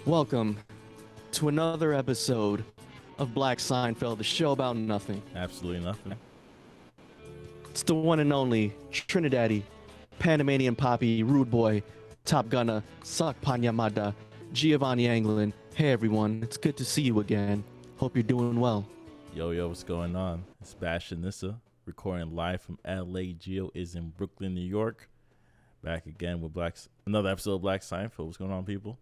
Welcome to another episode of Black Seinfeld, the show about nothing. Absolutely nothing. It's the one and only Trinidadi, Panamanian Poppy, Rude Boy, Top Gunner, Sak Panyamada, Giovanni Anglin. Hey everyone, it's good to see you again. Hope you're doing well. Yo, what's going on? It's Bashtin, recording live from LA. Gio is in Brooklyn, New York. Back again with another episode of Black Seinfeld. What's going on, people?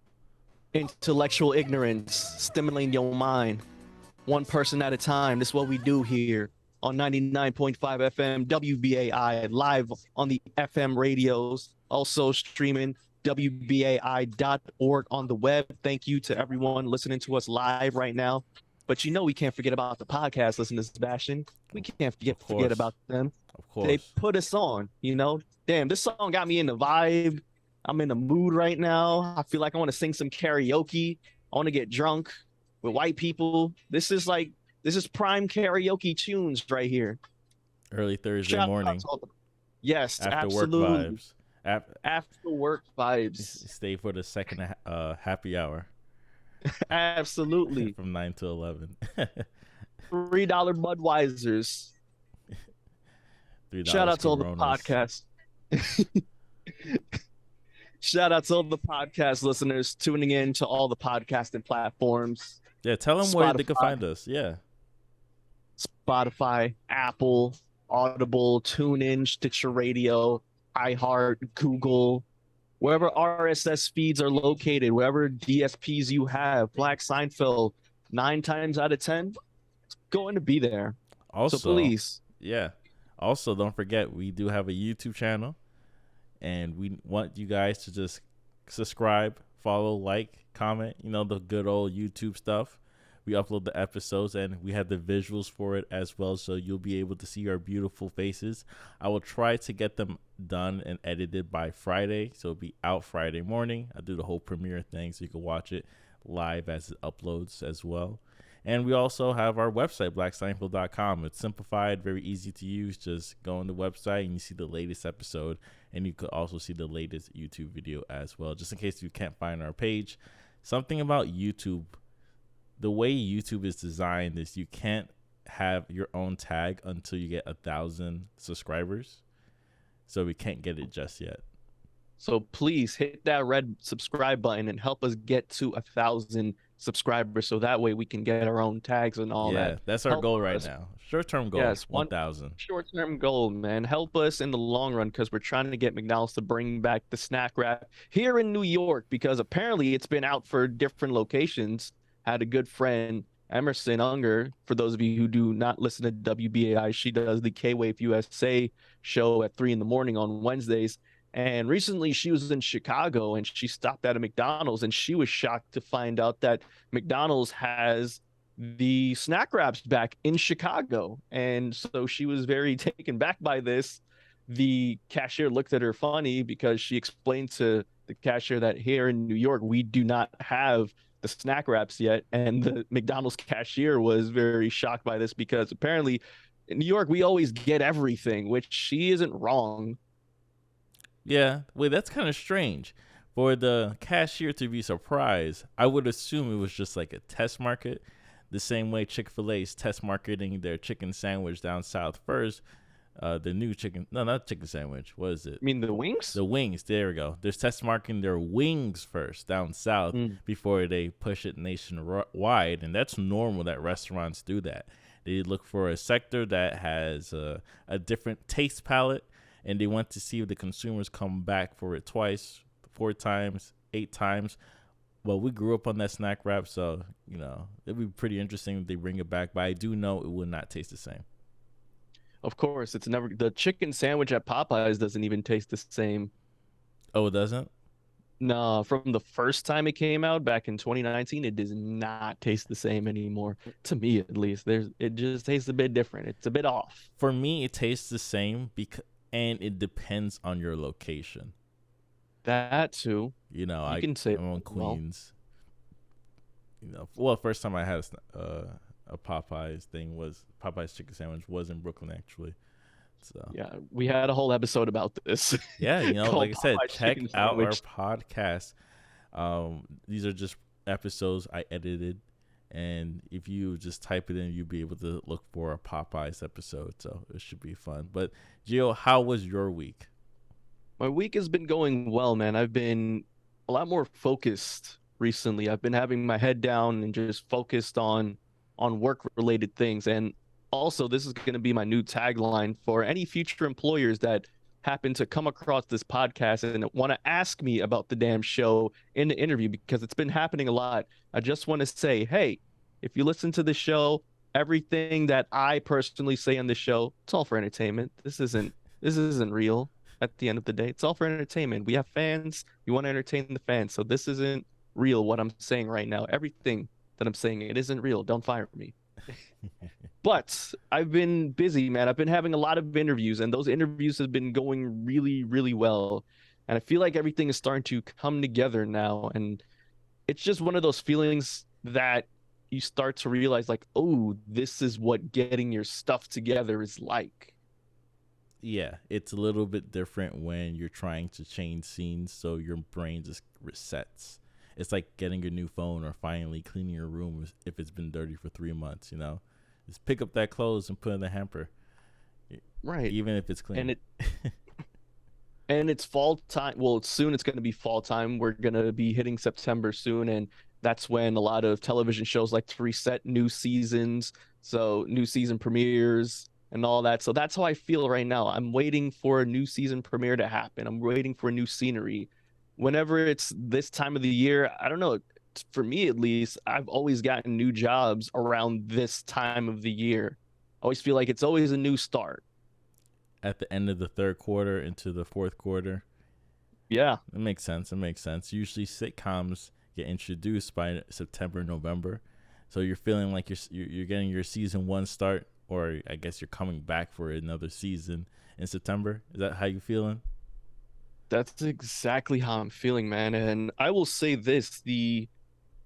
Intellectual ignorance, stimulating your mind, one person at a time. This is what we do here on 99.5 FM WBAI, live on the FM radios, also streaming WBAI.org on the web. Thank you to everyone listening to us live right now. But you know we can't forget about the podcast listeners, Bashtin. We can't forget about them. Of course. They put us on, you know. Damn, this song got me in the vibe. I'm in the mood right now. I feel like I want to sing some karaoke. I want to get drunk with white people. This is prime karaoke tunes right here. Early Thursday morning. Yes, after absolutely. Work vibes. After work vibes. Stay for the second happy hour. Absolutely. From 9 to 11. $3 Budweisers. $3 Shout out to all the Coronas. podcasts. Shout out to all the podcast listeners tuning in to all the podcasting platforms. Yeah, tell them where they can find us. Yeah. Spotify, Apple, Audible, TuneIn, Stitcher Radio, iHeart, Google, wherever RSS feeds are located, wherever DSPs you have. Black Seinfeld, 9 times out of 10, it's going to be there. Also, so please. Yeah. Also, don't forget, we do have a YouTube channel. And we want you guys to just subscribe, follow, like, comment, the good old YouTube stuff. We upload the episodes and we have the visuals for it as well. So you'll be able to see our beautiful faces. I will try to get them done and edited by Friday. So it'll be out Friday morning. I do the whole premiere thing so you can watch it live as it uploads as well. And we also have our website, blackseinfeld.com. It's simplified, very easy to use. Just go on the website and you see the latest episode. And you could also see the latest YouTube video as well. Just in case you can't find our page. Something about YouTube, the way YouTube is designed is you can't have your own tag until you get 1,000 subscribers. So we can't get it just yet. So please hit that red subscribe button and help us get to 1,000 subscribers so that way we can get our own tags and all that. Yeah, that's our goal right now. Short-term goal, yes, 1,000. Short-term goal, man. Help us in the long run because we're trying to get McDonald's to bring back the snack wrap here in New York because apparently it's been out for different locations. Had a good friend, Emerson Unger. For those of you who do not listen to WBAI, she does the K-Wave USA show at 3 a.m. on Wednesdays. And recently she was in Chicago and she stopped at a McDonald's and she was shocked to find out that McDonald's has the snack wraps back in Chicago. And so she was very taken back by this. The cashier looked at her funny because she explained to the cashier that here in New York, we do not have the snack wraps yet. And the McDonald's cashier was very shocked by this because apparently in New York, we always get everything, which she isn't wrong. Yeah, wait, that's kind of strange. For the cashier to be surprised, I would assume it was just like a test market. The same way Chick-fil-A is test marketing their chicken sandwich down south first. The new chicken, no, not chicken sandwich. What is it? You mean the wings? The wings, there we go. They're test marketing their wings first down south before they push it nationwide. And that's normal that restaurants do that. They look for a sector that has a different taste palette. And they want to see if the consumers come back for it twice, 4 times, 8 times. Well, we grew up on that snack wrap, so, it'd be pretty interesting if they bring it back. But I do know it will not taste the same. Of course, it's never. The chicken sandwich at Popeyes doesn't even taste the same. Oh, it doesn't? No, from the first time it came out back in 2019, it does not taste the same anymore. To me, at least. It just tastes a bit different. It's a bit off. For me, it tastes the same and it depends on your location. That too. I can say I'm on Queens. First time I had a Popeyes thing was Popeyes chicken sandwich was in Brooklyn actually. So yeah, we had a whole episode about this. Yeah, like I said, Popeyes check chicken out our sandwich. podcast. These are just episodes I edited, and if you just type it in, you'll be able to look for a Popeyes episode. So it should be fun. But Gio, how was your week? My week has been going well, man. I've been a lot more focused recently. I've been having my head down and just focused on work related things. And also, this is going to be my new tagline for any future employers that happen to come across this podcast and want to ask me about the damn show in the interview because it's been happening a lot. I just want to say, hey, if you listen to the show, everything that I personally say on the show, it's all for entertainment. This isn't real at the end of the day. It's all for entertainment. We have fans. We want to entertain the fans. So this isn't real what I'm saying right now. Everything that I'm saying, it isn't real. Don't fire me. But I've been busy, man. I've been having a lot of interviews, and those interviews have been going really, really well. And I feel like everything is starting to come together now. And it's just one of those feelings that you start to realize, like, oh, this is what getting your stuff together is like. Yeah, it's a little bit different when you're trying to change scenes, so your brain just resets. It's like getting a new phone or finally cleaning your room if it's been dirty for 3 months. Just pick up that clothes and put it in the hamper, Right. even if it's And clean. it and it's fall time. Well, soon it's going to be fall time. We're going to be hitting September soon, and that's when a lot of television shows like to reset new seasons, so new season premieres and all that. So that's how I feel right now. I'm waiting for a new season premiere to happen. I'm waiting for new scenery. Whenever it's this time of the year, I don't know, for me at least, I've always gotten new jobs around this time of the year. I always feel like it's always a new start. At the end of the third quarter into the fourth quarter, Yeah. it makes sense. It makes sense. Usually sitcoms get introduced by September, November, so you're feeling like you're getting your season one start, or I guess you're coming back for another season in September. Is that how you feeling? That's exactly how I'm feeling, man. And I will say this, the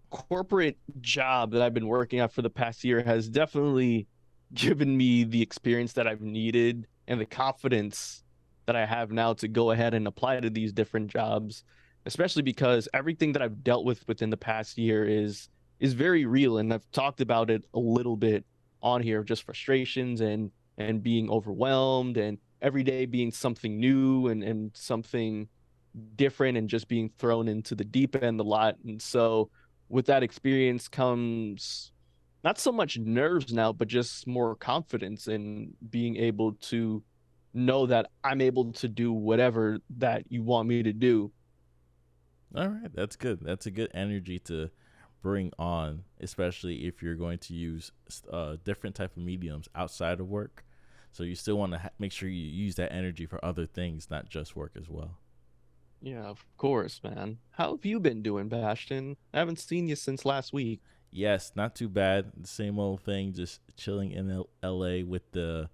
corporate job that I've been working at for the past year has definitely given me the experience that I've needed and the confidence that I have now to go ahead and apply to these different jobs, especially because everything that I've dealt with within the past year is very real. And I've talked about it a little bit on here, just frustrations and being overwhelmed and every day being something new and something different and just being thrown into the deep end a lot. And so with that experience comes not so much nerves now, but just more confidence in being able to know that I'm able to do whatever that you want me to do. All right, that's good. That's a good energy to bring on, especially if you're going to use different type of mediums outside of work. So you still want to make sure you use that energy for other things, not just work as well. Yeah, of course, man. How have you been doing, Bashtin? I haven't seen you since last week. Yes, not too bad. The same old thing, just chilling in LA with the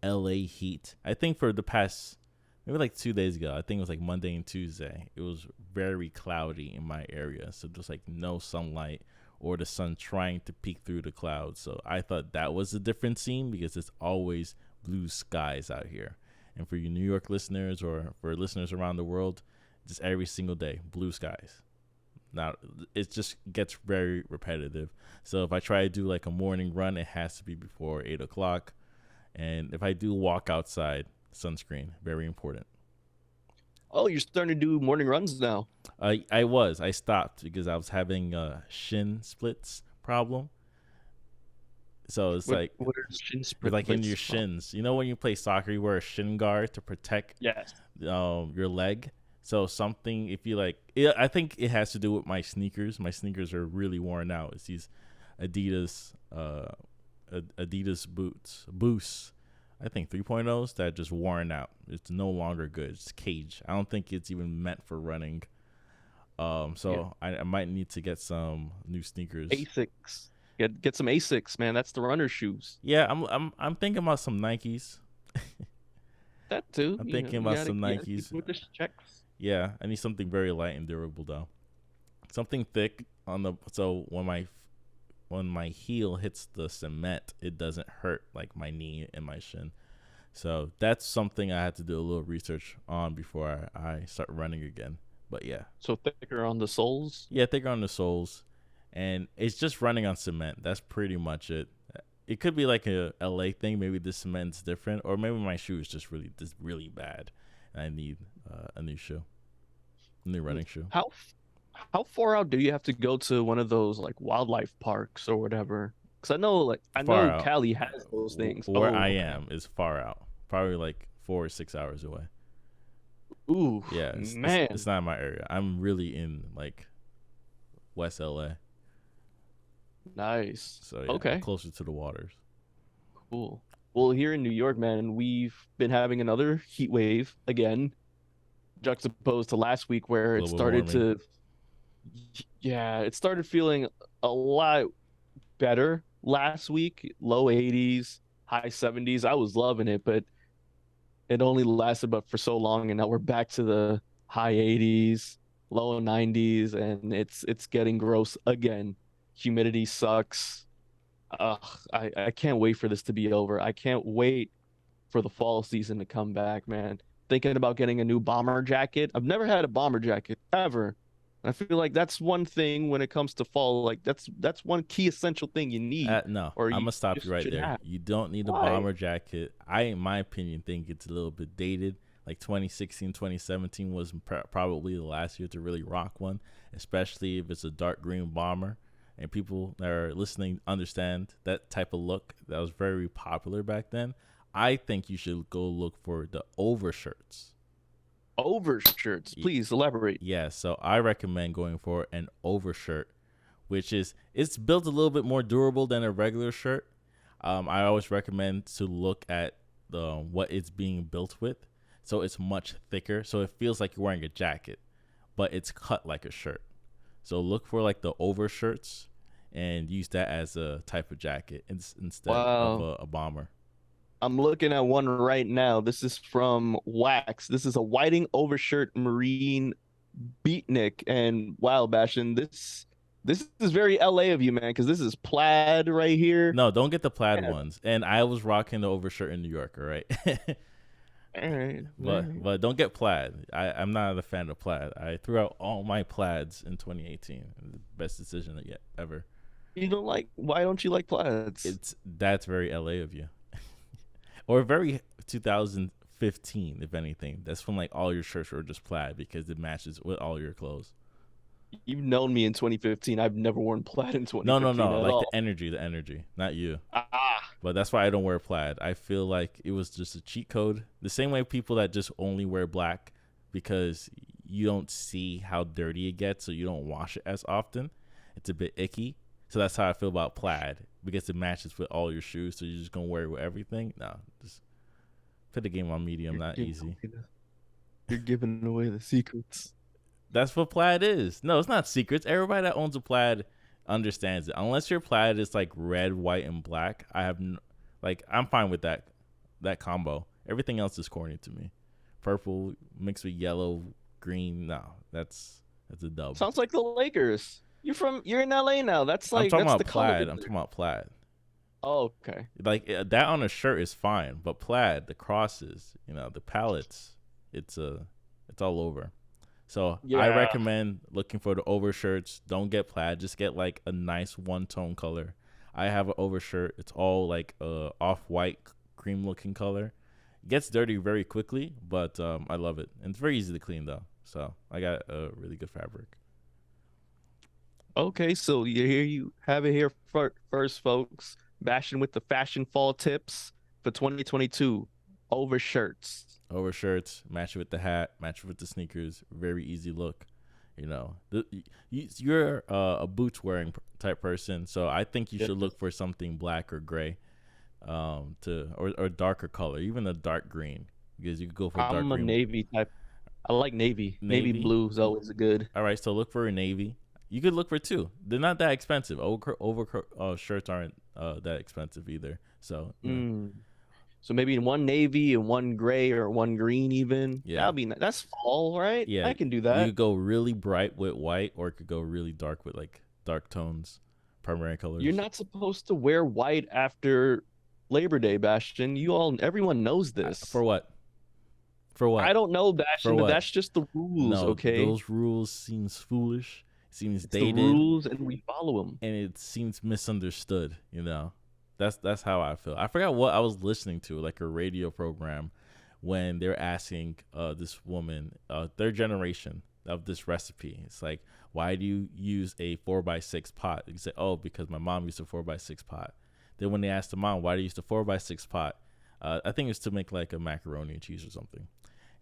LA heat. I think for the past maybe like 2 days ago, I think it was like Monday and Tuesday, it was very cloudy in my area. So just like no sunlight or the sun trying to peek through the clouds. So I thought that was a different scene because it's always blue skies out here. And for you New York listeners or for listeners around the world, just every single day, blue skies. Now it just gets very repetitive. So if I try to do like a morning run, it has to be before 8 o'clock. And if I do walk outside, sunscreen, very important. Oh, you're starting to do morning runs now. I stopped because I was having a shin splits problem. So it's like What are shin you're like in your splints from? shins. You know when you play soccer, you wear a shin guard to protect Yes. your leg. So something if you like, I think it has to do with my sneakers. My sneakers are really worn out. It's these Adidas Adidas boosts. I think 3.0s that are just worn out. It's no longer good. It's cage. I don't think it's even meant for running. Yeah. So I might need to get some new sneakers. Asics. Get some Asics, man. That's the runner shoes. Yeah, I'm thinking about some Nikes. That too. I'm You know, thinking about some you gotta keep Nikes. with the checks. Yeah, I need something very light and durable though. Something thick on the so when my heel hits the cement, it doesn't hurt like my knee and my shin. So that's something I had to do a little research on before I start running again. But yeah, So thicker on the soles. yeah, thicker on the soles. and it's just running on cement. That's pretty much it. It could be like a LA thing. Maybe the cement's different, or maybe my shoe is just really bad. And I need a new shoe, a new running shoe. How far out do you have to go to one of those like wildlife parks or whatever? Because I Far know out. Cali has those things. Where Oh, I okay. am is far out, probably like 4 or 6 hours away. Ooh, Yeah, it's man, not my area. I'm really in like West LA, nice. so yeah, I'm Okay, closer to the waters. cool. Well, here in New York, man, we've been having another heat wave again, juxtaposed to last week where it Global started warming. to, yeah, it started feeling a lot better last week. Low 80s, high 70s. I was loving it, but it only lasted but for so long, and now we're back to the high 80s, low 90s, and it's getting gross again. Humidity sucks. Ugh, I can't wait for this to be over. I can't wait for the fall season to come back, man. Thinking about getting a new bomber jacket. I've never had a bomber jacket ever. I feel like that's one thing when it comes to fall. Like that's one key essential thing you need, No, or I'm you gonna stop you just right should there. have. You don't need a Why? bomber jacket. In my opinion, think it's a little bit dated. Like 2016, 2017 was probably the last year to really rock one, especially if it's a dark green bomber. And people that are listening understand that type of look that was very popular back then. I think you should go look for the overshirts. Overshirts, please elaborate. Yeah, so I recommend going for an overshirt, which is it's built a little bit more durable than a regular shirt. I always recommend to look at the what it's being built with. So it's much thicker, so it feels like you're wearing a jacket, but it's cut like a shirt. So look for like the overshirts and use that as a type of jacket instead of Wow. a bomber. I'm looking at one right now. This is from Wax. This is a whiting overshirt marine beatnik. And wow, Bastion, this is very LA of you, man, because this is plaid right here. No, don't get the plaid Man, ones. And I was rocking the overshirt in New York, all right? all right, all But right. but don't get plaid. I'm not a fan of plaid. I threw out all my plaids in 2018. The best decision yet ever. You don't like, why don't you like plaids? That's very LA of you, or very 2015, if anything. That's when like all your shirts were just plaid because it matches with all your clothes. You've known me in 2015. I've never worn plaid in No, no, 2015 no. at Like all. the energy, not you. Ah, But that's why I don't wear plaid. I feel like it was just a cheat code. The same way people that just only wear black because you don't see how dirty it gets, so you don't wash it as often. It's a bit icky. So that's how I feel about plaid because it matches with all your shoes. So you're just gonna wear it with everything. No, just put the game on medium, you're not giving easy. you're giving away the secrets. That's what plaid is. No, it's not secrets. Everybody that owns a plaid understands it. Unless your plaid is like red, white, and black, like I'm fine with that combo. Everything else is corny to me. Purple mixed with yellow, green. No, that's a dub. Sounds like the Lakers. You're in LA now. I'm talking That's the about color plaid. I'm there. talking about plaid. Oh, okay. Like that on a shirt is fine, but plaid, the crosses, the palettes, it's all over. So I Yeah. recommend looking for the overshirts. Don't get plaid. Just get like a nice one tone color. I have an overshirt. It's all like off white cream looking color. It gets dirty very quickly, but I love it. And it's very easy to clean though. So I got a really good fabric. Okay, so you have it here first, folks. Bashing with the fashion fall tips for 2022. Overshirts. Overshirts, match it with the hat, match it with the sneakers. Very easy look. You're a boots wearing type person, so I think you Yes. should look for something black or gray, or darker color, even a dark green, because you could go for dark I'm a green. navy type. I like navy. Navy Navy. blue is always a good. All right, so look for a navy. You could look for two. They're not that expensive. Over shirts aren't that expensive either. So Mm. So maybe one navy and one gray or one green even. yeah, That's fall, right? yeah. I can do You that. could go really bright with white, or it could go really dark with like dark tones, primary You're colors. not supposed to wear white after Labor Day, Bastion. Everyone knows For this. what? For I what? don't know, For Bastion, but what? that's just the rules, No, okay? those rules seems foolish. seems It's the dated, rules, and we follow them. and it seems misunderstood. That's how I feel. I forgot what I was listening to, like a radio program, when they're asking this woman, third generation of this recipe. It's like, why do you use a 4x6 pot? You say, oh, because my mom used a 4x6 pot. Then when they asked the mom, why do you use the 4x6 pot? I think it's to make like a macaroni and cheese or something.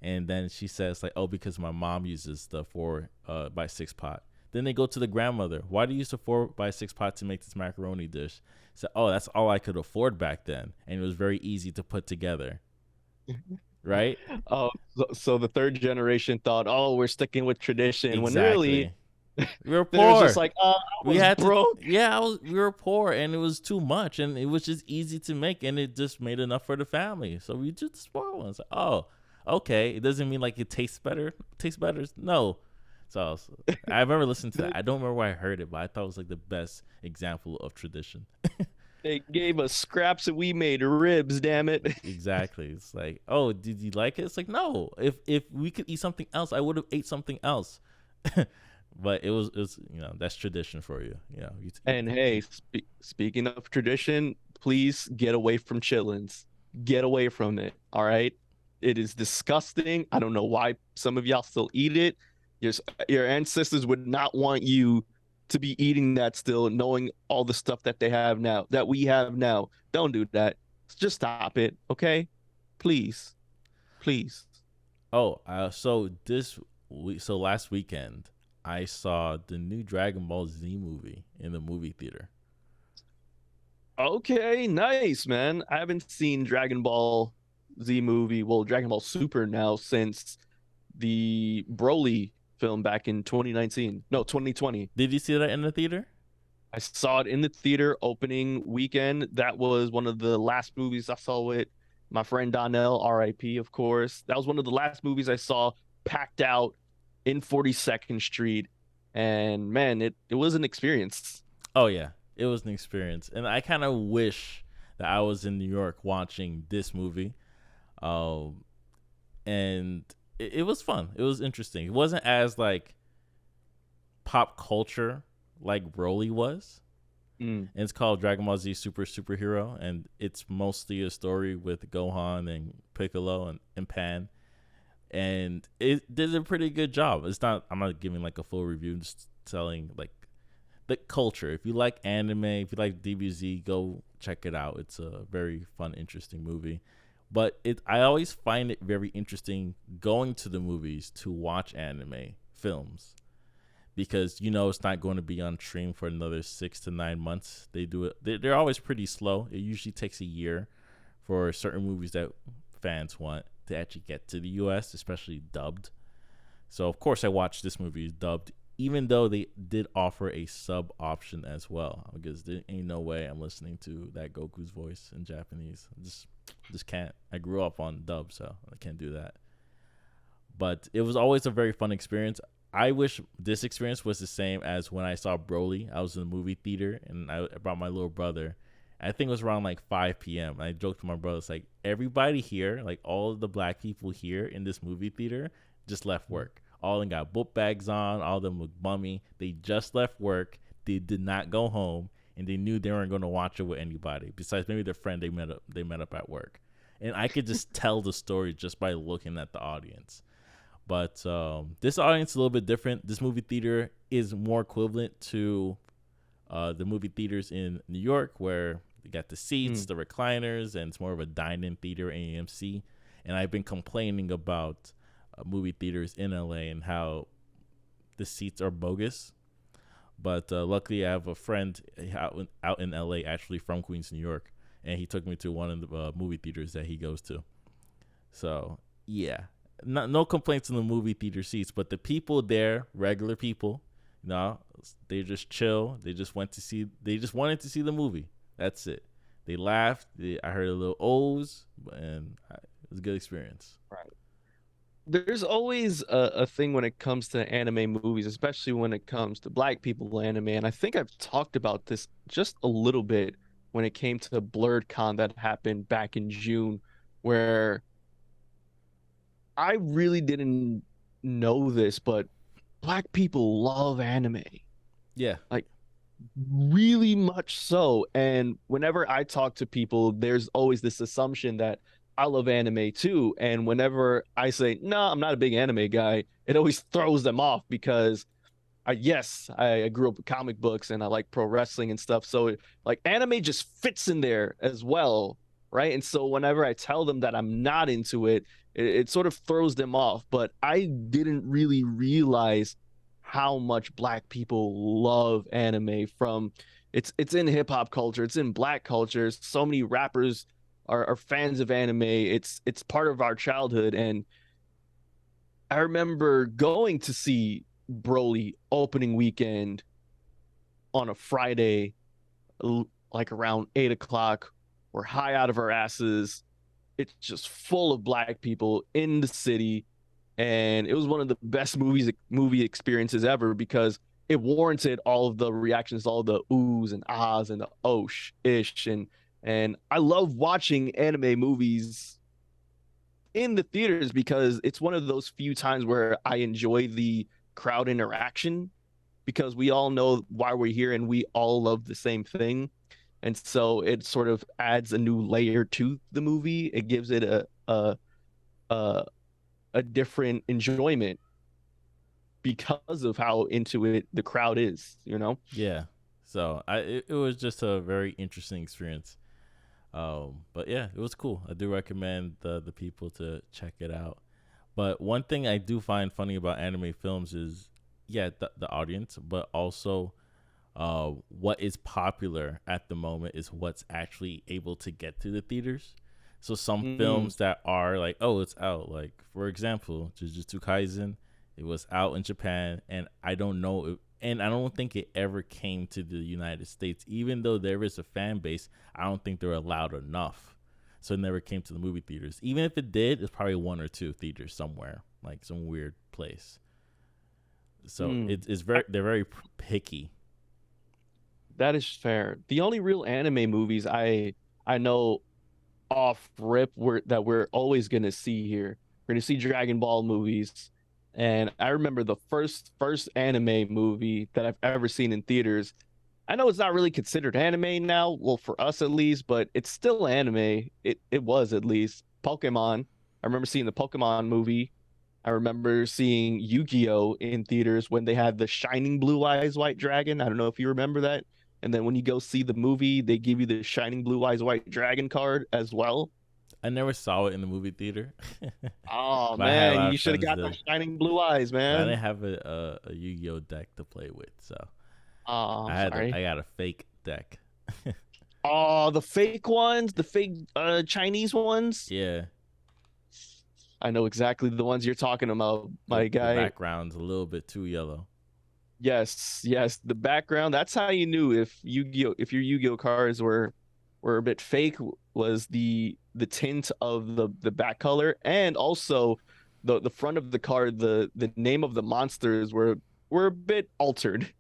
And then she says like, oh, because my mom uses the 4x6 pot. Then they go to the grandmother. Why do you use the 4x6 pot to make this macaroni dish? So, oh, that's all I could afford back then, and it was very easy to put together, right? Oh, so the third generation thought, oh, we're sticking with tradition, when really Exactly. We were they're just poor. like, oh, I We was had to. broke. Yeah, we were poor, and it was too much, and it was just easy to make, and it just made enough for the family. So we just spoiled one. It's like, oh, okay. It doesn't mean like it tastes better. Tastes better. No. So I remember listening to that. I don't remember where I heard it, but I thought it was like the best example of tradition. They gave us scraps and we made ribs, damn it. Exactly. It's like, oh, did you like it? It's like, no. If we could eat something else, I would have ate something else. But it was that's tradition for you. And hey, speaking of tradition, please get away from chitlins. Get away from it. All right. It is disgusting. I don't know why some of y'all still eat it. Your, your ancestors would not want you to be eating that still, knowing all the stuff that they have now, that we have now. Don't do that. Just stop it. Okay. Please. Please. Oh, so last weekend I saw the new Dragon Ball Z movie in the movie theater. Okay, nice, man. I haven't seen Dragon Ball Z movie, well, Dragon Ball Super now since the Broly film back in 2019. No, 2020. Did you see that in the theater? I saw it in the theater opening weekend. That was one of the last movies I saw with my friend Donnell, RIP, of course. That was one of the last movies I saw packed out in 42nd Street. And man, it was an experience. Oh yeah, it was an experience, and I kind of wish that I was in New York watching this movie. Um, and it was fun. It was interesting. It wasn't as like pop culture like Broly was. Mm. And it's called Dragon Ball Z Superhero, and it's mostly a story with Gohan and Piccolo and Pan, and it did a pretty good job. It's not. I'm not giving like a full review. Just telling like the culture. If you like anime, if you like DBZ, go check it out. It's a very fun, interesting movie. But I always find it very interesting going to the movies to watch anime films because it's not going to be on stream for another 6 to 9 months. They do it. They're always pretty slow. It usually takes a year for certain movies that fans want to actually get to the U.S., especially dubbed. So of course I watched this movie dubbed, even though they did offer a sub option as well, because there ain't no way I'm listening to that Goku's voice in Japanese. I just can't. I grew up on dub, so I can't do that. But it was always a very fun experience. I wish this experience was the same as when I saw Broly. I was in the movie theater and I brought my little brother. I think it was around like 5 p.m. And I joked to my brother, it's like, everybody here, like all of the black people here in this movie theater just left work. All of them got book bags on. All of them looked bummy. They just left work. They did not go home, and they knew they weren't going to watch it with anybody besides maybe their friend they met up at work. And I could just tell the story just by looking at the audience. But this audience is a little bit different. This movie theater is more equivalent to the movie theaters in New York, where you got the seats, the recliners, and it's more of a dine-in theater, AMC. And I've been complaining about movie theaters in LA and how the seats are bogus. But luckily, I have a friend out in LA, actually from Queens, New York, and he took me to one of the movie theaters that he goes to. So yeah, no complaints on the movie theater seats, but the people there, regular people, they just chill. They just wanted to see the movie. That's it. They laughed. I heard a little O's, and it was a good experience. Right. There's always a thing when it comes to anime movies, especially when it comes to black people anime. And I think I've talked about this just a little bit when it came to the Blurred Con that happened back in June, where I really didn't know this, but Black people love anime. Yeah. Like really much so. And whenever I talk to people, there's always this assumption that I love anime too. And whenever I say, no, I'm not a big anime guy, it always throws them off because yes, I grew up with comic books and I like pro wrestling and stuff. So like anime just fits in there as well, right? And so whenever I tell them that I'm not into it, it sort of throws them off. But I didn't really realize how much black people love anime from it's in hip hop culture, it's in black culture. So many rappers are fans of anime. It's part of our childhood. And I remember going to see Broly opening weekend on a Friday, like around 8 o'clock. We're high out of our asses. It's just full of black people in the city, and it was one of the best movie experiences ever because it warranted all of the reactions, all the oohs and ahs and the osh ish, and I love watching anime movies in the theaters because it's one of those few times where I enjoy the crowd interaction because we all know why we're here and we all love the same thing. And so it sort of adds a new layer to the movie. It gives it a, a different enjoyment because of how into it the crowd is, you know? Yeah. So it was just a very interesting experience. But yeah, it was cool. I do recommend the people to check it out. But one thing I do find funny about anime films is, yeah, the audience, but also what is popular at the moment is what's actually able to get to the theaters. So some Mm, films that are like, oh, it's out. Like, for example, Jujutsu Kaisen, it was out in Japan, and I don't know, and I don't think it ever came to the United States. Even though there is a fan base, I don't think they're allowed enough. So it never came to the movie theaters. Even if it did, it's probably one or two theaters somewhere, like some weird place. So mm. it's very they're very picky. That is fair. The only real anime movies I know off rip we're always gonna see here. We're gonna see Dragon Ball movies. And I remember the first anime movie that I've ever seen in theaters. I know it's not really considered anime now, well for us at least, but it's still anime. It was at least Pokemon. I remember seeing the Pokemon movie. I remember seeing Yu-Gi-Oh in theaters when they had the shining blue eyes white dragon. I don't know if you remember that. And then when you go see the movie, they give you the shining blue eyes white dragon card as well. I never saw it in the movie theater, Oh but I had a man, lot you of should have friends got the did. shining blue eyes, But I man. didn't have a Yu-Gi-Oh deck to play with, so Oh, I'm I sorry. got a fake deck. Oh, the fake ones, the fake Chinese ones. Yeah, I know exactly the ones you're talking about, my the guy. background's a little bit too yellow. Yes, yes, the background. That's how you knew if your Yu-Gi-Oh cards were a bit fake was the tint of the back color and also the front of the card, the name of the monsters were a bit altered.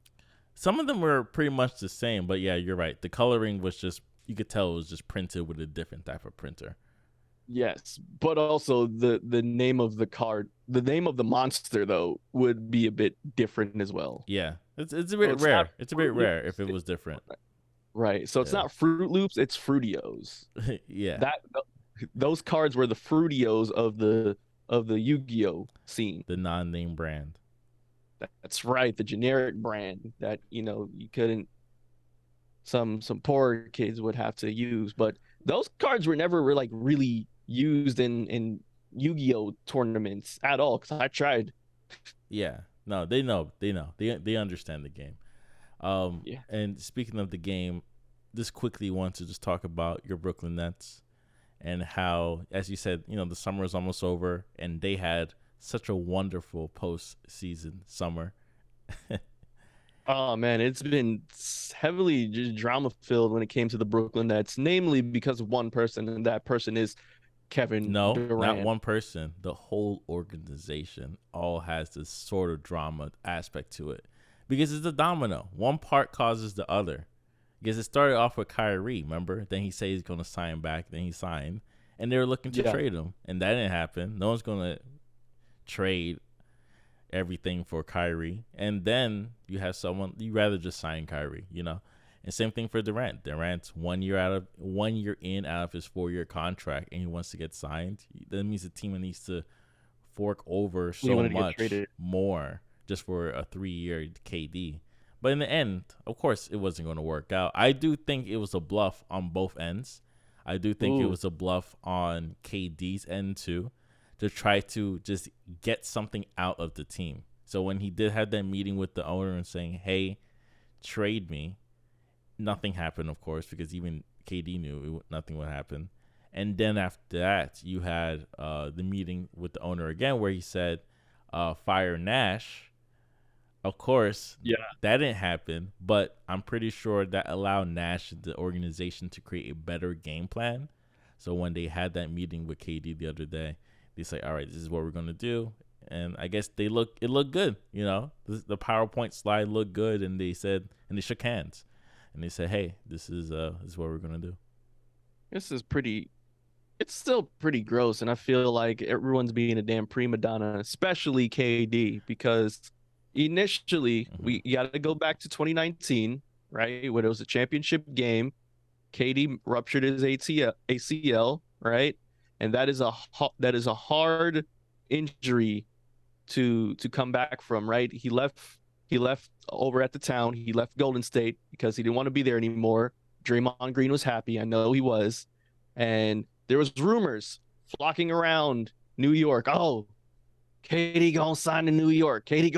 Some of them were pretty much the same, but yeah, you're right. The coloring was just, you could tell it was just printed with a different type of printer. Yes, but also the name of the card, the name of the monster though would be a bit different as well. Yeah, it's a So bit it's not rare. It's a bit Fruit rare if Loops, it was different. right? So it's Yeah, not Fruit Loops, it's Fruitios. yeah, That those cards were the Fruitios of the Yu-Gi-Oh scene. the non-name brand. That's right, the generic brand that you couldn't some poor kids would have to use, but those cards were never like really used in Yu-Gi-Oh tournaments at all because I tried. Yeah, no, they know, they understand the game. Yeah. And speaking of the game, just quickly want to just talk about your Brooklyn Nets and how, as you said, the summer is almost over, and they had such a wonderful postseason summer. Oh man, it's been heavily just drama filled when it came to the Brooklyn Nets, namely because of one person, and that person is Kevin No, not Durant. one person. The whole organization all has this sort of drama aspect to it because it's a domino. One part causes the other. Because it started off with Kyrie, remember? Then he said he's going to sign back. Then he signed. And they were looking to Yeah. trade him. And that didn't happen. No one's going to trade everything for Kyrie, and then you have someone you rather just sign Kyrie, you know. And same thing for Durant. Durant's 1 year in out of his 4-year contract, and he wants to get signed. That means the team needs to fork over You so want to get much traded. more just for a 3-year KD. But in the end, of course, it wasn't going to work out. I do think it was a bluff on both ends. I do think it Ooh, was a bluff on KD's end too, to try to just get something out of the team. So when he did have that meeting with the owner and saying, "Hey, trade me," nothing happened, of course, because even KD knew nothing would happen. And then after that, you had the meeting with the owner again, where he said, "Fire Nash." Of course, yeah. that didn't happen, but I'm pretty sure that allowed Nash, the organization, to create a better game plan. So when they had that meeting with KD the other day, they say, "All right, this is what we're gonna do," and I guess it looked good. You know, the PowerPoint slide looked good, and they shook hands, and they said, "Hey, this is what we're gonna do." This is pretty. It's still pretty gross, and I feel like everyone's being a damn prima donna, especially KD, because initially Hmm. we got to go back to 2019, right, when it was a championship game. KD ruptured his ACL, right, and that is a hard injury to come back from, right? He left over at the town. He left Golden State because he didn't want to be there anymore. Draymond Green was happy. I know he was. And there was rumors flocking around New York. Oh, KD gonna sign to New York. KD's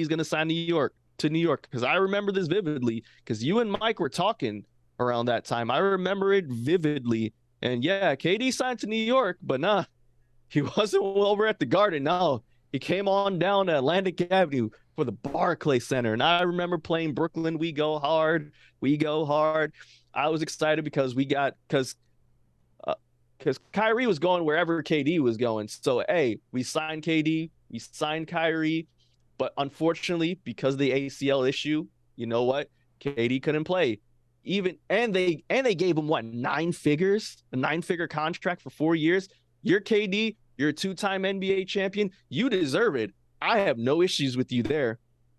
gonna sign New York. Because I remember this vividly. Because you and Mike were talking around that time. I remember it vividly. And yeah, KD signed to New York, but nah, he wasn't over at the Garden. No, he came on down to Atlantic Avenue for the Barclay Center. And I remember playing Brooklyn. We go hard. We go hard. I was excited because Kyrie was going wherever KD was going. So, hey, we signed KD, we signed Kyrie, but unfortunately, because of the ACL issue, you know what? KD couldn't play. They gave him what, a 9-figure contract for 4 years. You're KD, you're a 2-time NBA champion. You deserve it. I have no issues with you there.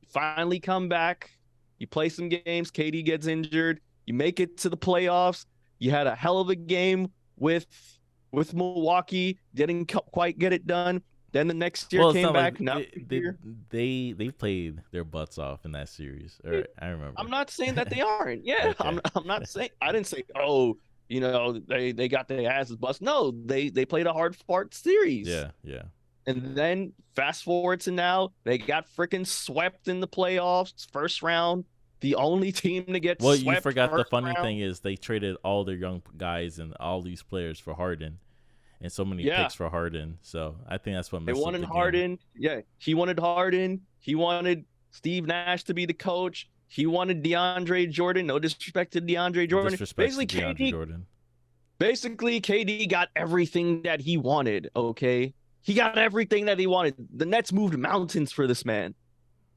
Finally come back. You play some games. KD gets injured. You make it to the playoffs. You had a hell of a game with Milwaukee, didn't quite get it done. Then the next year Well, it's came not like back. Now they played their butts off in that series. Or I I'm remember. not saying that they aren't. Yeah, Okay. I'm not saying. I didn't say, oh, they got their asses bust. No, they played a hard fought series. Yeah, yeah. And then fast forward to now, they got freaking swept in the playoffs, first round. The only team to get Well, you swept forgot the first funny round. thing is they traded all their young guys and all these players for Harden, and so many Yeah, picks for Harden. So I think that's what they messed up wanted the game. Harden. Yeah, he wanted Harden. He wanted Steve Nash to be the coach. He wanted DeAndre Jordan. No disrespect to DeAndre Jordan. Disrespect to DeAndre Jordan. Basically, KD got everything that he wanted. Okay, he got everything that he wanted. The Nets moved mountains for this man,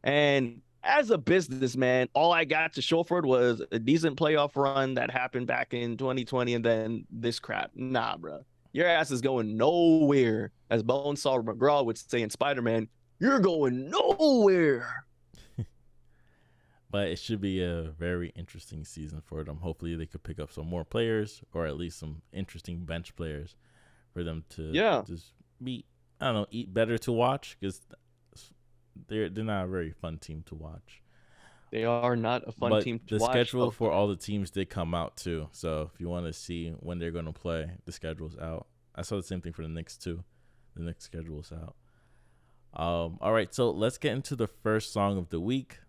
and as a businessman, all I got to show for it was a decent playoff run that happened back in 2020, and then this crap. Nah, bro, your ass is going nowhere. As Bonesaw McGraw would say in Spider-Man, you're going nowhere. But it should be a very interesting season for them. Hopefully, they could pick up some more players, or at least some interesting bench players, for them to Yeah, just be, I don't know, eat better to watch, because they're not a very fun team to watch. they are not a fun But team to the watch. schedule Oh, for all the teams did come out too. So if you want to see when they're going to play, the schedule's out. I saw the same thing for the Knicks too. The Knicks schedule's out. All right, so let's get into the first song of the week.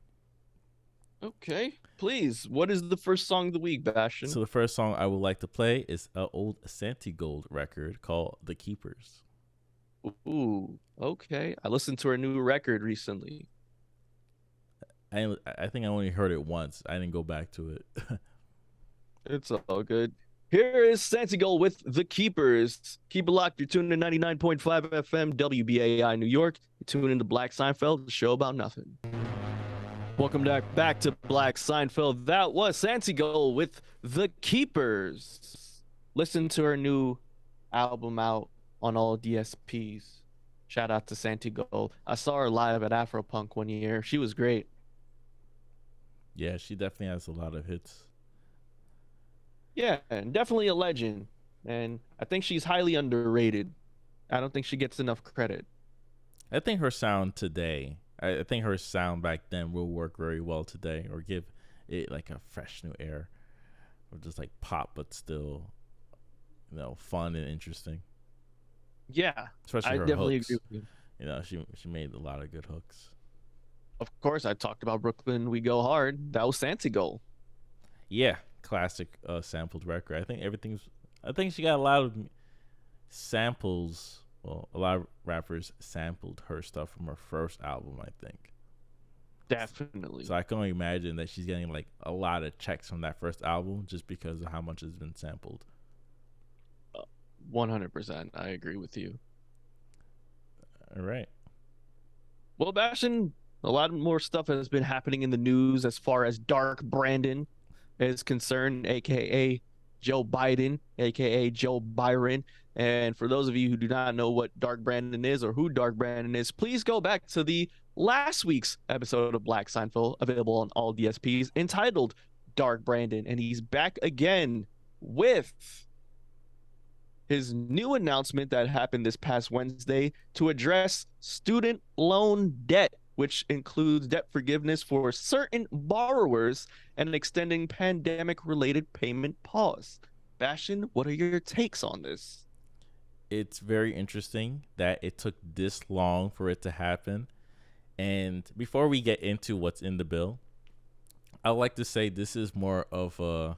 okay. Please, what is the first song of the week, So Bastion? the first song I would like to play is an old Santi Gold record called "The Keepers." Ooh, okay. I listened to her new record recently. I think I only heard it once. I didn't go back to it. It's all good. Here is Santiago with The Keepers. Keep it locked. You're tuned to 99.5 FM, WBAI New York. You're tuned into Black Seinfeld, the show about nothing. Welcome back to Black Seinfeld. That was Santiago with The Keepers. Listen to her new album out on all DSPs. Shout out to Santi Gold. I saw her live at Afropunk one year. She was great. Yeah, she definitely has a lot of hits. Yeah, and definitely a legend. And I think she's highly underrated. I don't think she gets enough credit. I think her sound today, I think her sound back then will work very well today, or give it like a fresh new air, or just like pop, but still, fun and interesting. Yeah, Especially I her definitely agree hooks. with you. She made a lot of good hooks. Of course, I talked about Brooklyn We Go Hard. That was Santi Gold. Yeah, classic sampled record. I think she got a lot of samples. Well, a lot of rappers sampled her stuff from her first album, I think. So Definitely. I can only imagine that she's getting like a lot of checks from that first album just because of how much has been sampled. 100%. I agree with you. All right. Well, Bastion, a lot more stuff has been happening in the news as far as Dark Brandon is concerned, aka Joe Biden, aka Joe Byron. And for those of you who do not know what Dark Brandon is or who Dark Brandon is, please go back to the last week's episode of Black Seinfeld, available on all DSPs, entitled Dark Brandon. And he's back again with his new announcement that happened this past Wednesday to address student loan debt, which includes debt forgiveness for certain borrowers and extending pandemic related payment pause. Bastion, what are your takes on this? It's very interesting that it took this long for it to happen. And before we get into what's in the bill, I would like to say this is a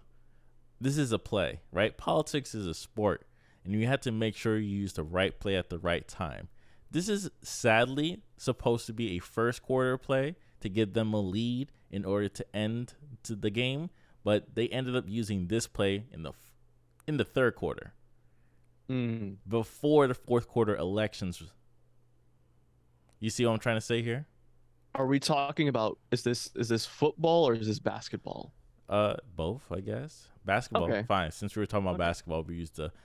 play, right? Politics is a sport, and you have to make sure you use the right play at the right time. This is sadly supposed to be a first quarter play to give them a lead in order to end to the game, but they ended up using this play in the third quarter, before the fourth quarter elections. You see what I'm trying to say here? Are we talking about is this football or is this basketball? Both, I guess. Basketball, Okay. fine. Since we were talking about Okay. basketball,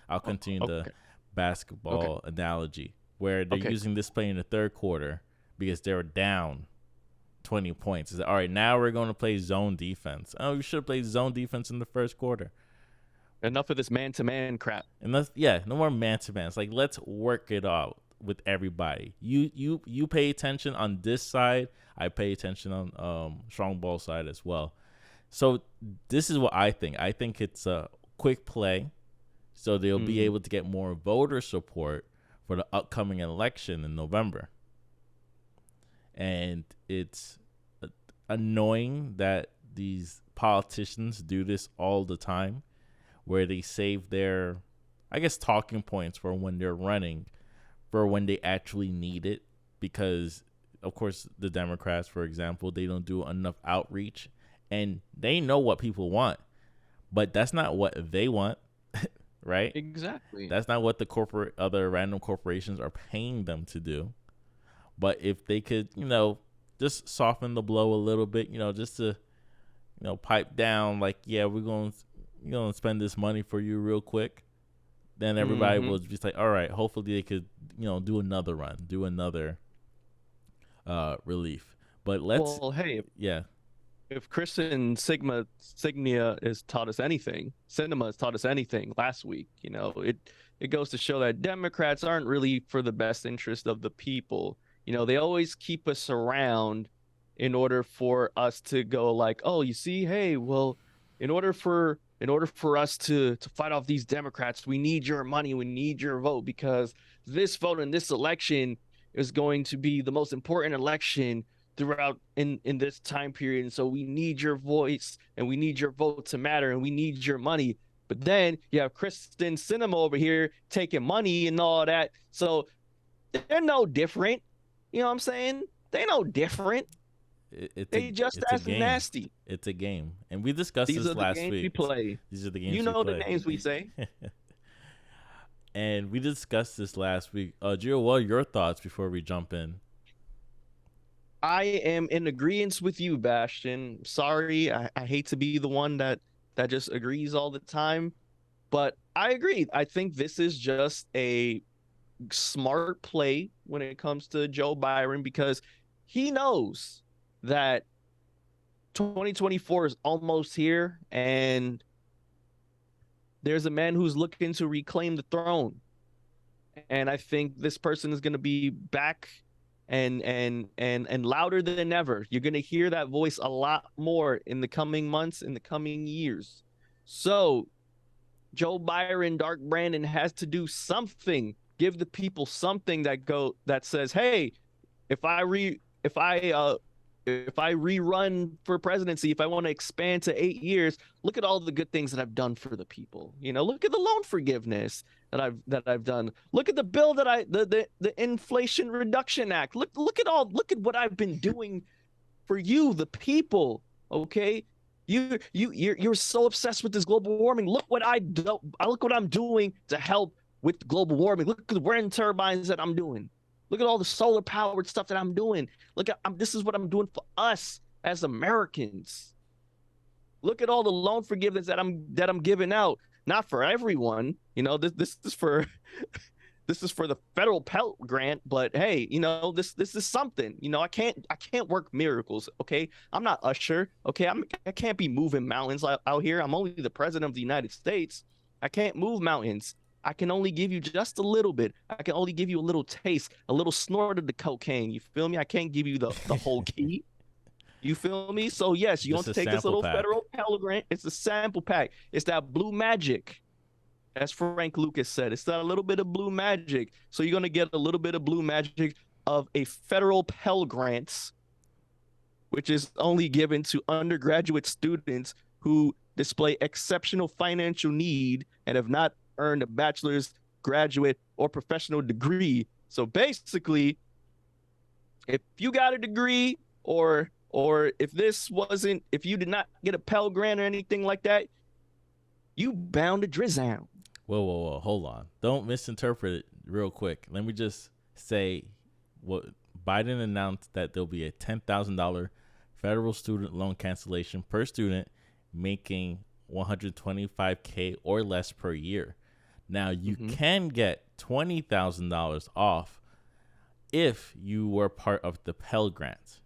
I'll continue the Okay. Okay. basketball analogy where they're Okay. using this play in the third quarter because they were down 20 points. It's like, all right, now we're going to play zone defense. Oh, you should have played zone defense in the first quarter. Enough of this man to man crap. And no more man to man. It's like, let's work it out with everybody. You pay attention on this side. I pay attention on strong ball side as well. So this is what I think. I think it's a quick play, so they'll be able to get more voter support for the upcoming election in November. And it's annoying that these politicians do this all the time, where they save their, I guess, talking points for when they're running, for when they actually need it. Because, of course, the Democrats, for example, they don't do enough outreach. And they know what people want, but that's not what they want, right? Exactly. That's not what the other random corporations are paying them to do. But if they could, just soften the blow a little bit, just to, pipe down, like, yeah, we're going to spend this money for you real quick. Then everybody will just like, all right, hopefully they could, do another run, do another relief. But Hey, yeah. if Kristen Signia has taught us anything, Cinema has taught us anything last week, it goes to show that Democrats aren't really for the best interest of the people. They always keep us around in order for us to go like, oh, you see, hey, well, in order for us to fight off these Democrats, we need your money, we need your vote, because this vote in this election is going to be the most important election throughout in this time period, and so we need your voice and we need your vote to matter and we need your money. But then you have Kristen Cinema over here taking money and all that, so they're no different. You know what I'm saying? They no different. They just It's a as game. nasty. It's a game, and we discussed These this are the last games we week. play. These are the You games we know the play. names we say. And we discussed this last week. Gio, what are your thoughts before we jump in? I am in agreement with you, Bashtin. Sorry, I hate to be the one that just agrees all the time, but I agree. I think this is just a smart play when it comes to Joe Byron, because he knows that 2024 is almost here, and there's a man who's looking to reclaim the throne. And I think this person is going to be back and louder than ever. You're going to hear that voice a lot more in the coming months, in the coming years. So Joe Byron, Dark Brandon has to do something, give the people something that says, hey, if I re if I rerun for presidency, if I want to expand to 8 years, look at all the good things that I've done for the people. Look at the loan forgiveness that I've done. Look at the bill that the Inflation Reduction Act. Look at what I've been doing for you, the people. Okay, you're so obsessed with this global warming. Look what look what I'm doing to help with global warming. Look at the wind turbines that I'm doing. Look at all the solar powered stuff that I'm doing. This is what I'm doing for us as Americans. Look at all the loan forgiveness that I'm giving out. Not for everyone. This is for this is for the federal Pell Grant, but hey, this is something. I can't work miracles. Okay, I'm not Usher. Okay, I can't be moving mountains out here. I'm only the president of the United States. I can't move mountains. I can only give you just a little bit. I can only give you a little taste, a little snort of the cocaine. You feel me? I can't give you the whole key. You feel me? So yes, you want to take this little pack. Federal Pell Grant. It's a sample pack. It's that blue magic, as Frank Lucas said. It's that little bit of blue magic. So you're gonna get a little bit of blue magic of a federal Pell Grant, which is only given to undergraduate students who display exceptional financial need and have not earned a bachelor's, graduate, or professional degree. So basically, if you got a degree or if you did not get a Pell Grant or anything like that, you bound to drizzle. Whoa, hold on. Don't misinterpret it real quick. Let me just say what Biden announced, that there'll be a $10,000 federal student loan cancellation per student making $125K or less per year. Now, you can get $20,000 off if you were part of the Pell Grant.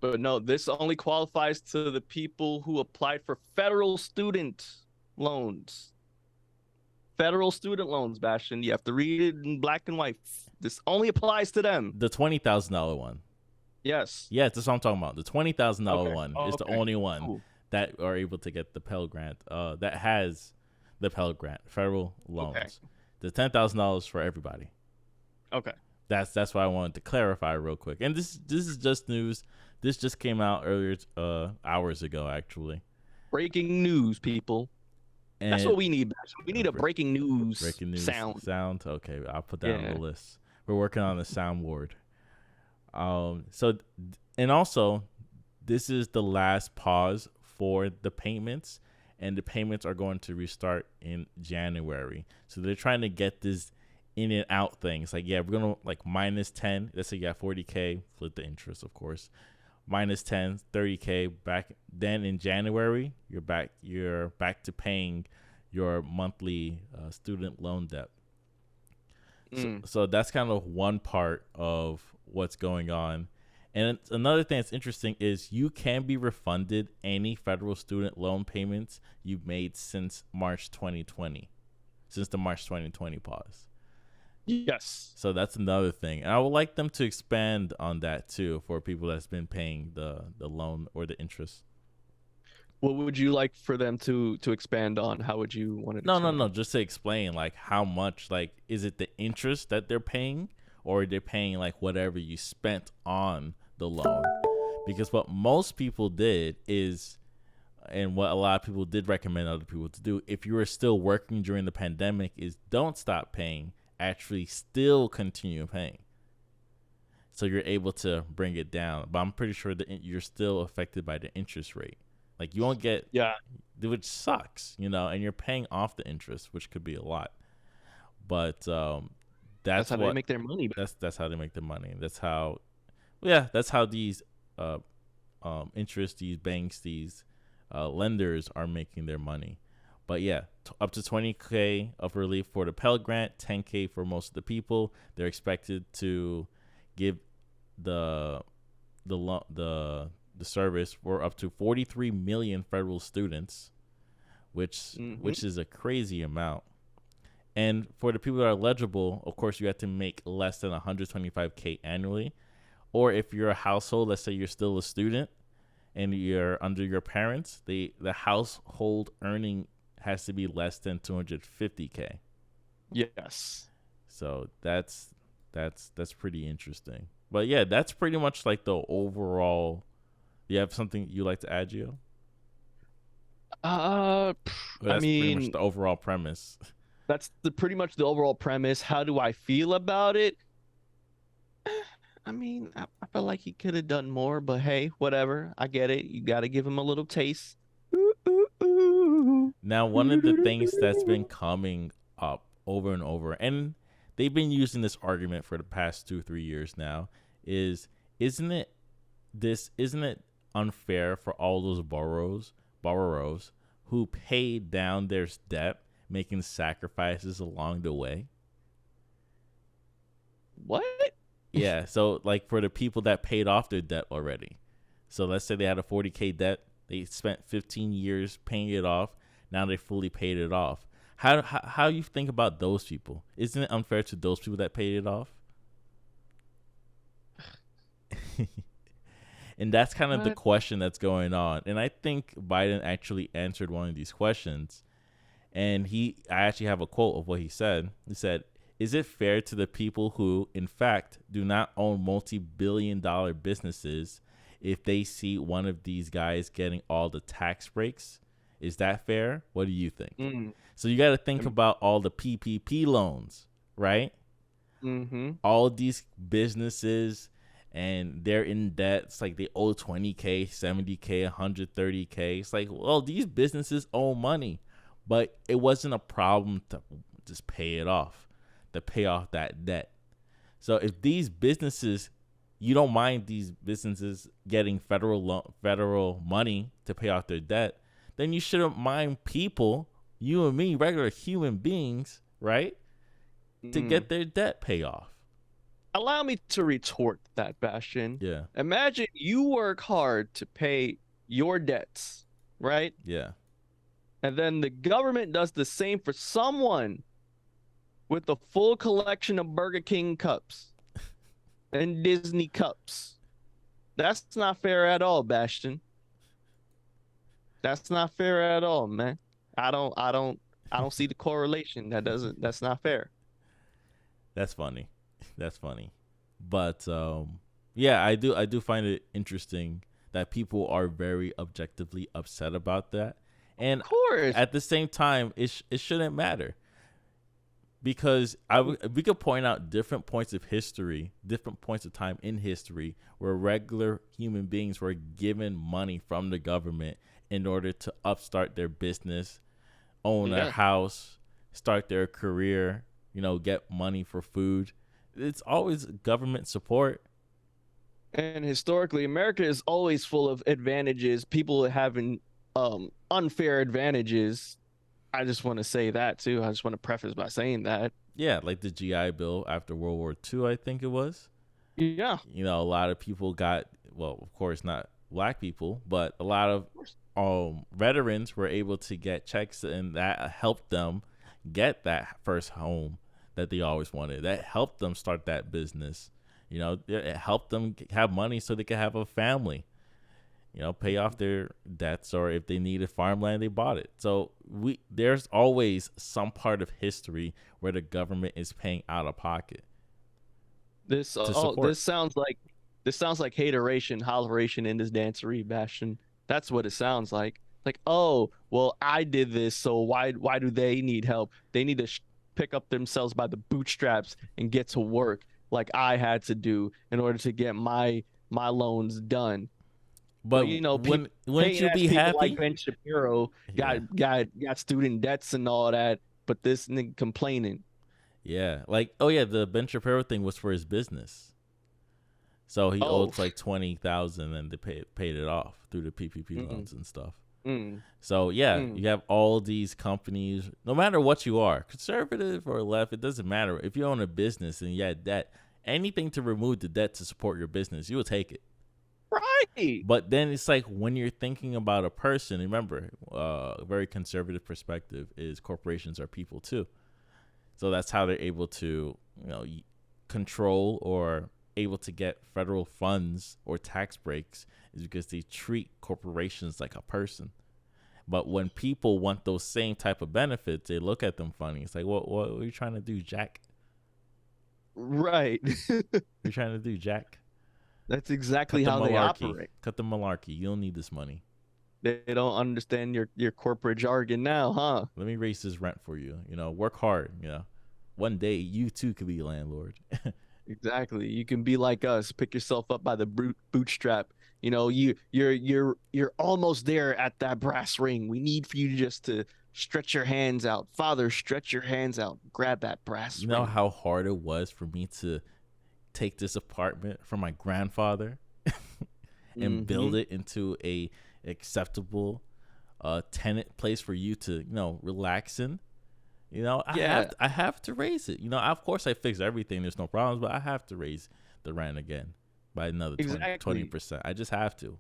But no, this only qualifies to the people who applied for federal student loans. Federal student loans, Bashtin. You have to read it in black and white. This only applies to them. The $20,000 one. Yes. Yes, that's what I'm talking about. The $20,000 one is the only one that are able to get the Pell Grant. That has the Pell Grant, federal loans. Okay. The $10,000 for everybody. Okay. That's why I wanted to clarify real quick. And this is just news. This just came out earlier, hours ago, actually. Breaking news, people. And that's what we need. We need a breaking news sound. Okay, I'll put that on the list. We're working on the soundboard. So, and also, this is the last pause for the payments, and the payments are going to restart in January. So they're trying to get this in and out things. Like, yeah, we're gonna like minus 10. Let's say you got 40K, split the interest, of course. Minus 10, 30K back. Then in January, you're back to paying your monthly student loan debt. So that's kind of one part of what's going on. And another thing that's interesting is you can be refunded any federal student loan payments you've made since March 2020, since the March 2020 pause. Yes. So that's another thing. And I would like them to expand on that too for people that's been paying the loan or the interest. What would you like for them to expand on? How would you want it? No. Just to explain, like, how much, like, is it the interest that they're paying, or are they paying like whatever you spent on the loan? Because what most people did is, and what a lot of people did recommend other people to do, if you were still working during the pandemic, is don't stop paying. Actually still continue paying, so you're able to bring it down. But I'm pretty sure that you're still affected by the interest rate. Like, you won't get, which sucks, and you're paying off the interest, which could be a lot. But that's how they make their money. That's how they make their money. That's how these interest, these banks, these lenders are making their money. But yeah, up to 20K of relief for the Pell Grant, 10K for most of the people. They're expected to give the the service for up to 43 million federal students, Mm-hmm. which is a crazy amount. And for the people that are eligible, of course, you have to make less than 125K annually. Or if you're a household, let's say you're still a student and you're under your parents, the household earning has to be less than 250K. Yes. So that's pretty interesting. But yeah, that's pretty much like the overall. You have something you like to add, Gio? Or I that's pretty much mean, the overall premise. that's the pretty much the overall premise. How do I feel about it? I mean, I feel like he could have done more, but hey, whatever. I get it. You got to give him a little taste. Ooh, ooh, ooh. Now, one of the things that's been coming up over and over, and they've been using this argument for the past 2-3 years now, is isn't it isn't it unfair for all those borrowers who paid down their debt, making sacrifices along the way? What? Yeah, so like for the people that paid off their debt already. So let's say they had a 40K debt, they spent 15 years paying it off, now they fully paid it off. How you think about those people? Isn't it unfair to those people that paid it off? And that's kind of the What? question that's going on. And I think Biden actually answered one of these questions. And I actually have a quote of what he said. He said, "Is it fair to the people who, in fact, do not own multi-billion-dollar businesses if they see one of these guys getting all the tax breaks? Is that fair? What do you think?" Mm. So you got to think about all the PPP loans, right? Mm-hmm. All these businesses, and they're in debt. It's like they owe 20K, 70K, 130K. It's like, well, these businesses owe money, but it wasn't a problem to just pay it off, to pay off that debt. So if these businesses, you don't mind these businesses getting federal money to pay off their debt, then you shouldn't mind people, you and me, regular human beings, right, to get their debt paid off. Allow me to retort that, Bastion. Yeah. Imagine you work hard to pay your debts, right? Yeah. And then the government does the same for someone with a full collection of Burger King cups and Disney cups. That's not fair at all, Bastion. That's not fair at all, man. I don't see the correlation. That's not fair. That's funny. That's funny. But yeah, I do find it interesting that people are very objectively upset about that. And Of course. at the same time, it shouldn't matter, because we could point out different points of history, different points of time in history where regular human beings were given money from the government in order to upstart their business, own a house, start their career, get money for food. It's always government support. And historically, America is always full of advantages, people having unfair advantages. I just want to say that too. I just want to preface by saying that. Yeah, like the GI Bill after World War II, I think it was. Yeah. A lot of people got, well, of course not black people, but a lot of veterans were able to get checks, and that helped them get that first home that they always wanted. That helped them start that business. It helped them have money so they could have a family. Pay off their debts, or if they needed farmland, they bought it. So there's always some part of history where the government is paying out of pocket. This sounds like hateration, holleration in this dancery, Bastion. That's what it sounds like. Like, oh, well, I did this, so why do they need help? They need to pick up themselves by the bootstraps and get to work like I had to do in order to get my loans done. But People, wouldn't you be people happy? like Ben Shapiro got student debts and all that, but this nigga complaining. Yeah, like, oh yeah, the Ben Shapiro thing was for his business, so he owed like 20,000, and they paid it off through the PPP loans and stuff. Mm, So yeah, mm. you have all these companies, no matter what you are, conservative or left, it doesn't matter. If you own a business and you had debt, anything to remove the debt to support your business, you will take it. Right. But then it's like when you're thinking about a person, remember, a very conservative perspective is corporations are people too. So that's how they're able to, control or able to get federal funds or tax breaks is because they treat corporations like a person. But when people want those same type of benefits, they look at them funny. It's like, what are you trying to do, Jack? Right. What are you trying to do, Jack? That's Cut exactly the how they malarkey. operate. Cut the malarkey. You don't need this money. They don't understand your corporate jargon now, huh? Let me raise this rent for you. Work hard. One day you too could be a landlord. Exactly. You can be like us, pick yourself up by the bootstrap. You're almost there at that brass ring. We need for you just to stretch your hands out. Father, stretch your hands out. Grab that brass You know ring. how hard it was for me to take this apartment from my grandfather and build Mm-hmm. it into a acceptable tenant place for you to relax in. Yeah, I have to raise it. Of course I fix everything. There's no problems, but I have to raise the rent again by another 20 exactly. percent. I just have to.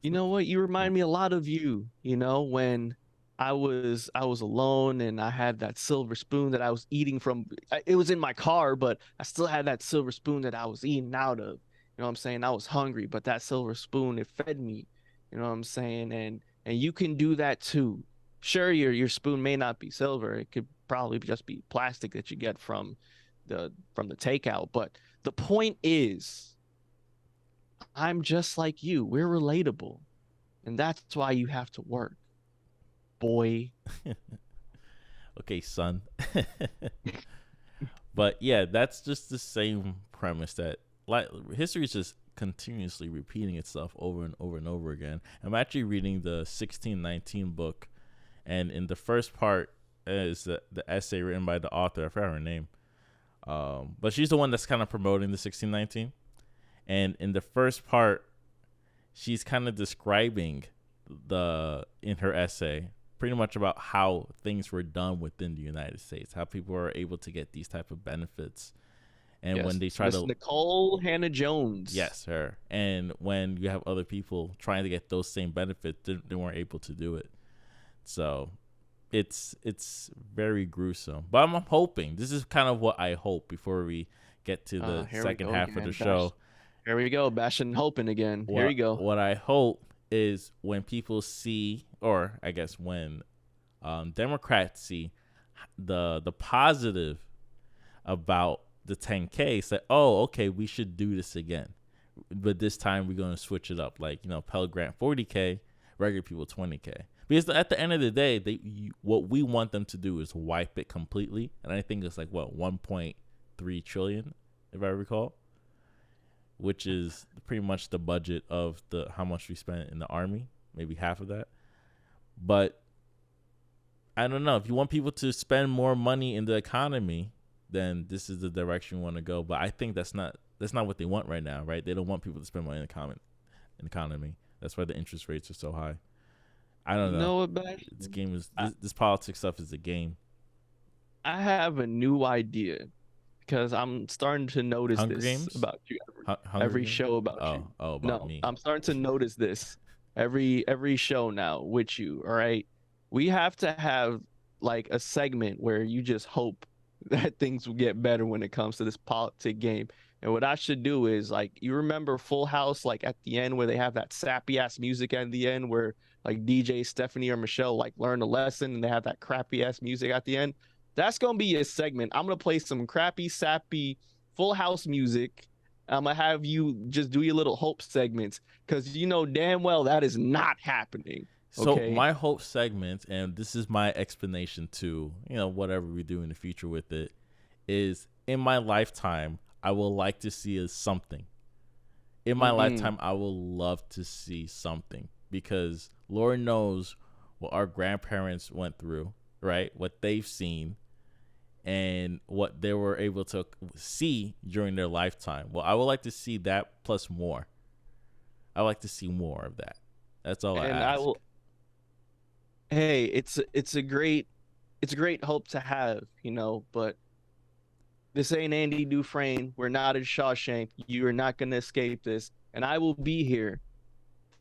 You know what? You remind me a lot of you, when I was alone and I had that silver spoon that I was eating from. It was in my car, but I still had that silver spoon that I was eating out of. You know what I'm saying? I was hungry, but that silver spoon, it fed me. You know what I'm saying? And you can do that too. Sure, your spoon may not be silver. It could probably just be plastic that you get from the takeout, but the point is I'm just like you. We're relatable. And that's why you have to work, boy. Okay, son. But yeah, that's just the same premise that like history is just continuously repeating itself over and over and over again. I'm actually reading the 1619 book, and in the first part is the essay written by the author. I forgot her name, but she's the one that's kind of promoting the 1619. And in the first part, she's kind of describing in her essay pretty much about how things were done within the United States, how people are able to get these type of benefits, and when Yes, they try Miss to Nicole Hannah Jones. yes her, and when you have other people trying to get those same benefits, they weren't able to do it. So it's very gruesome. But I'm hoping this is kind of what I hope before we get to the Here we second go half of the again, show. Here we go, Bashtin hoping again. Here you go. What I hope is when people see, or I guess when Democrats see the positive about the 10K, say, oh, okay, we should do this again, but this time we're going to switch it up. Like Pell Grant 40K, regular people 20K. Because at the end of the day, what we want them to do is wipe it completely, and I think it's like 1.3 trillion, if I recall, which is pretty much the budget of the how much we spent in the army, maybe half of that. But I don't know, if you want people to spend more money in the economy, then this is the direction we want to go. But I think that's not what they want right now, right? They don't want people to spend money in the economy. That's why the interest rates are so high. I don't You know. know what, Bash? This politics stuff is a game. I have a new idea because I'm starting to notice Hunger this Games? about you Hunger every Games? show about you. Oh, about No, me. I'm starting to notice this every show now with you. All right, we have to have like a segment where you just hope that things will get better when it comes to this politic game. And what I should do is like you remember Full House, like at the end where they have that sappy ass music at the end where like DJ Stephanie or Michelle like learn a lesson and they have that crappy ass music at the end. That's gonna be a segment. I'm gonna play some crappy, sappy Full House music. I'm gonna have you just do your little hope segments because you know damn well that is not happening. So Okay. my hope segment, and this is my explanation to whatever we do in the future with it, is in my lifetime I will like to see something. In my Mm-mm. lifetime I will love to see something, because Lord knows what our grandparents went through, right? What they've seen and what they were able to see during their lifetime. Well, I would like to see that plus more. I would like to see more of that. That's all I And I ask. will hey, it's a great hope to have, but this ain't Andy Dufresne. We're not in Shawshank. You are not going to escape this. And I will be here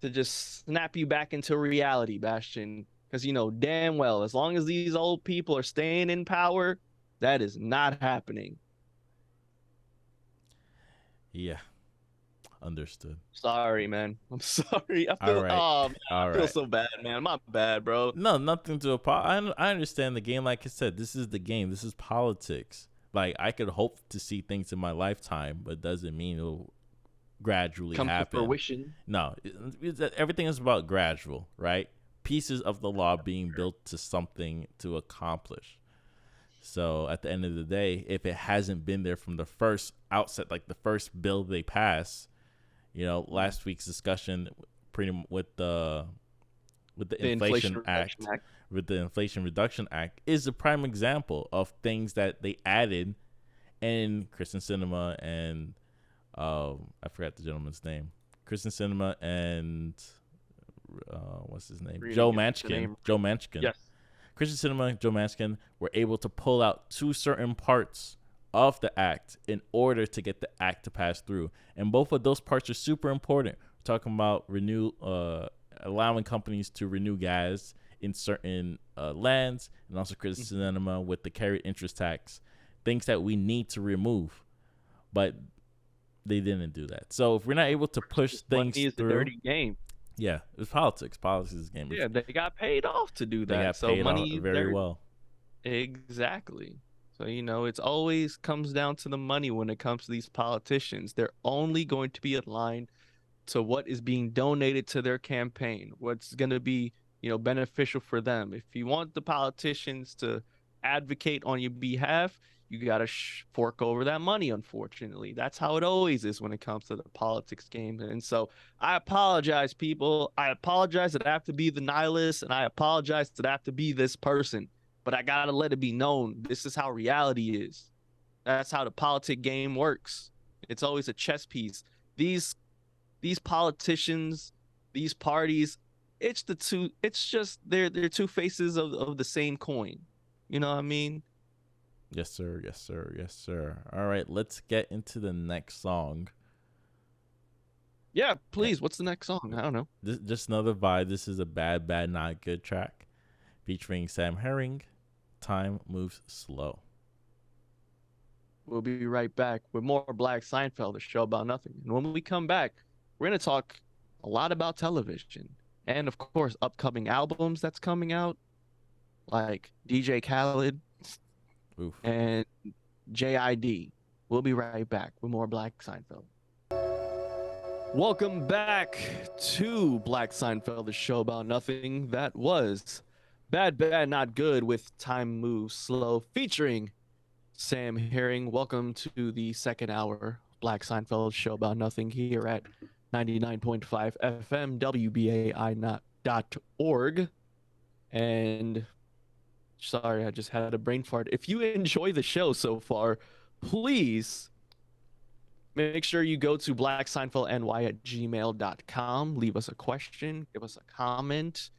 to just snap you back into reality, Bastion. Because you know damn well, as long as these old people are staying in power, that is not happening. Yeah, understood. Sorry, man. I'm sorry. I All feel right, oh man, all I feel right. so bad, man. My bad, bro. No, nothing to apologize. I understand the game. Like I said, this is the game. This is politics. Like I could hope to see things in my lifetime, but doesn't mean it'll gradually Come to happen. fruition. No, everything is about gradual, right? Pieces of the law being built to something to accomplish. So at the end of the day, if it hasn't been there from the first outset, like the first bill they pass, last week's discussion, pretty with the The Inflation Inflation Reduction Act, Act. with the Inflation Reduction Act, is a prime example of things that they added in Kristen Cinema and I forgot the gentleman's name. Kristen Cinema and what's his name? Reading Joe the Manchin. name. Joe Manchin. Yes. Kristen Cinema and Joe Manchin were able to pull out two certain parts of the act in order to get the act to pass through. And both of those parts are super important. We're talking about allowing companies to renew gas in certain lands, and also Kristen Cinema with the carried interest tax, things that we need to remove. But they didn't do that. So if we're not able to push things Money is the through, dirty game. yeah, it's politics. Politics is a game. Yeah, they got paid off to do They that. got So paid off money is very dirty. well. Exactly. So, it's always comes down to the money when it comes to these politicians. They're only going to be aligned to what is being donated to their campaign, what's going to be, beneficial for them. If you want the politicians to advocate on your behalf, you got to fork over that money, unfortunately. That's how it always is when it comes to the politics game. And so I apologize, people. I apologize that I have to be the nihilist, and I apologize that I have to be this person. But I got to let it be known. This is how reality is. That's how the politic game works. It's always a chess piece. These politicians, these parties, it's just they're two faces of the same coin. You know what I mean? Yes, sir. Yes, sir. Yes, sir. All right, let's get into the next song. Yeah, please. What's the next song? I don't know. Just another vibe. This is a bad, bad, not good track featuring Sam Herring. Time Moves Slow. We'll be right back with more Black Seinfeld, a show about nothing. And when we come back, we're going to talk a lot about television and, of course, upcoming albums that's coming out, like DJ Khaled Oof. and JID. We'll be right back with more Black Seinfeld. Welcome back to Black Seinfeld, the show about nothing. That was Bad, Bad, Not Good with Time Moves Slow, featuring Sam Herring. Welcome to the second hour of Black Seinfeld, show about nothing, here at 99.5 FM, WBAI.org. And sorry, I just had a brain fart. If you enjoy the show so far, please make sure you go to blackseinfeldny@gmail.com. Leave us a question, give us a comment.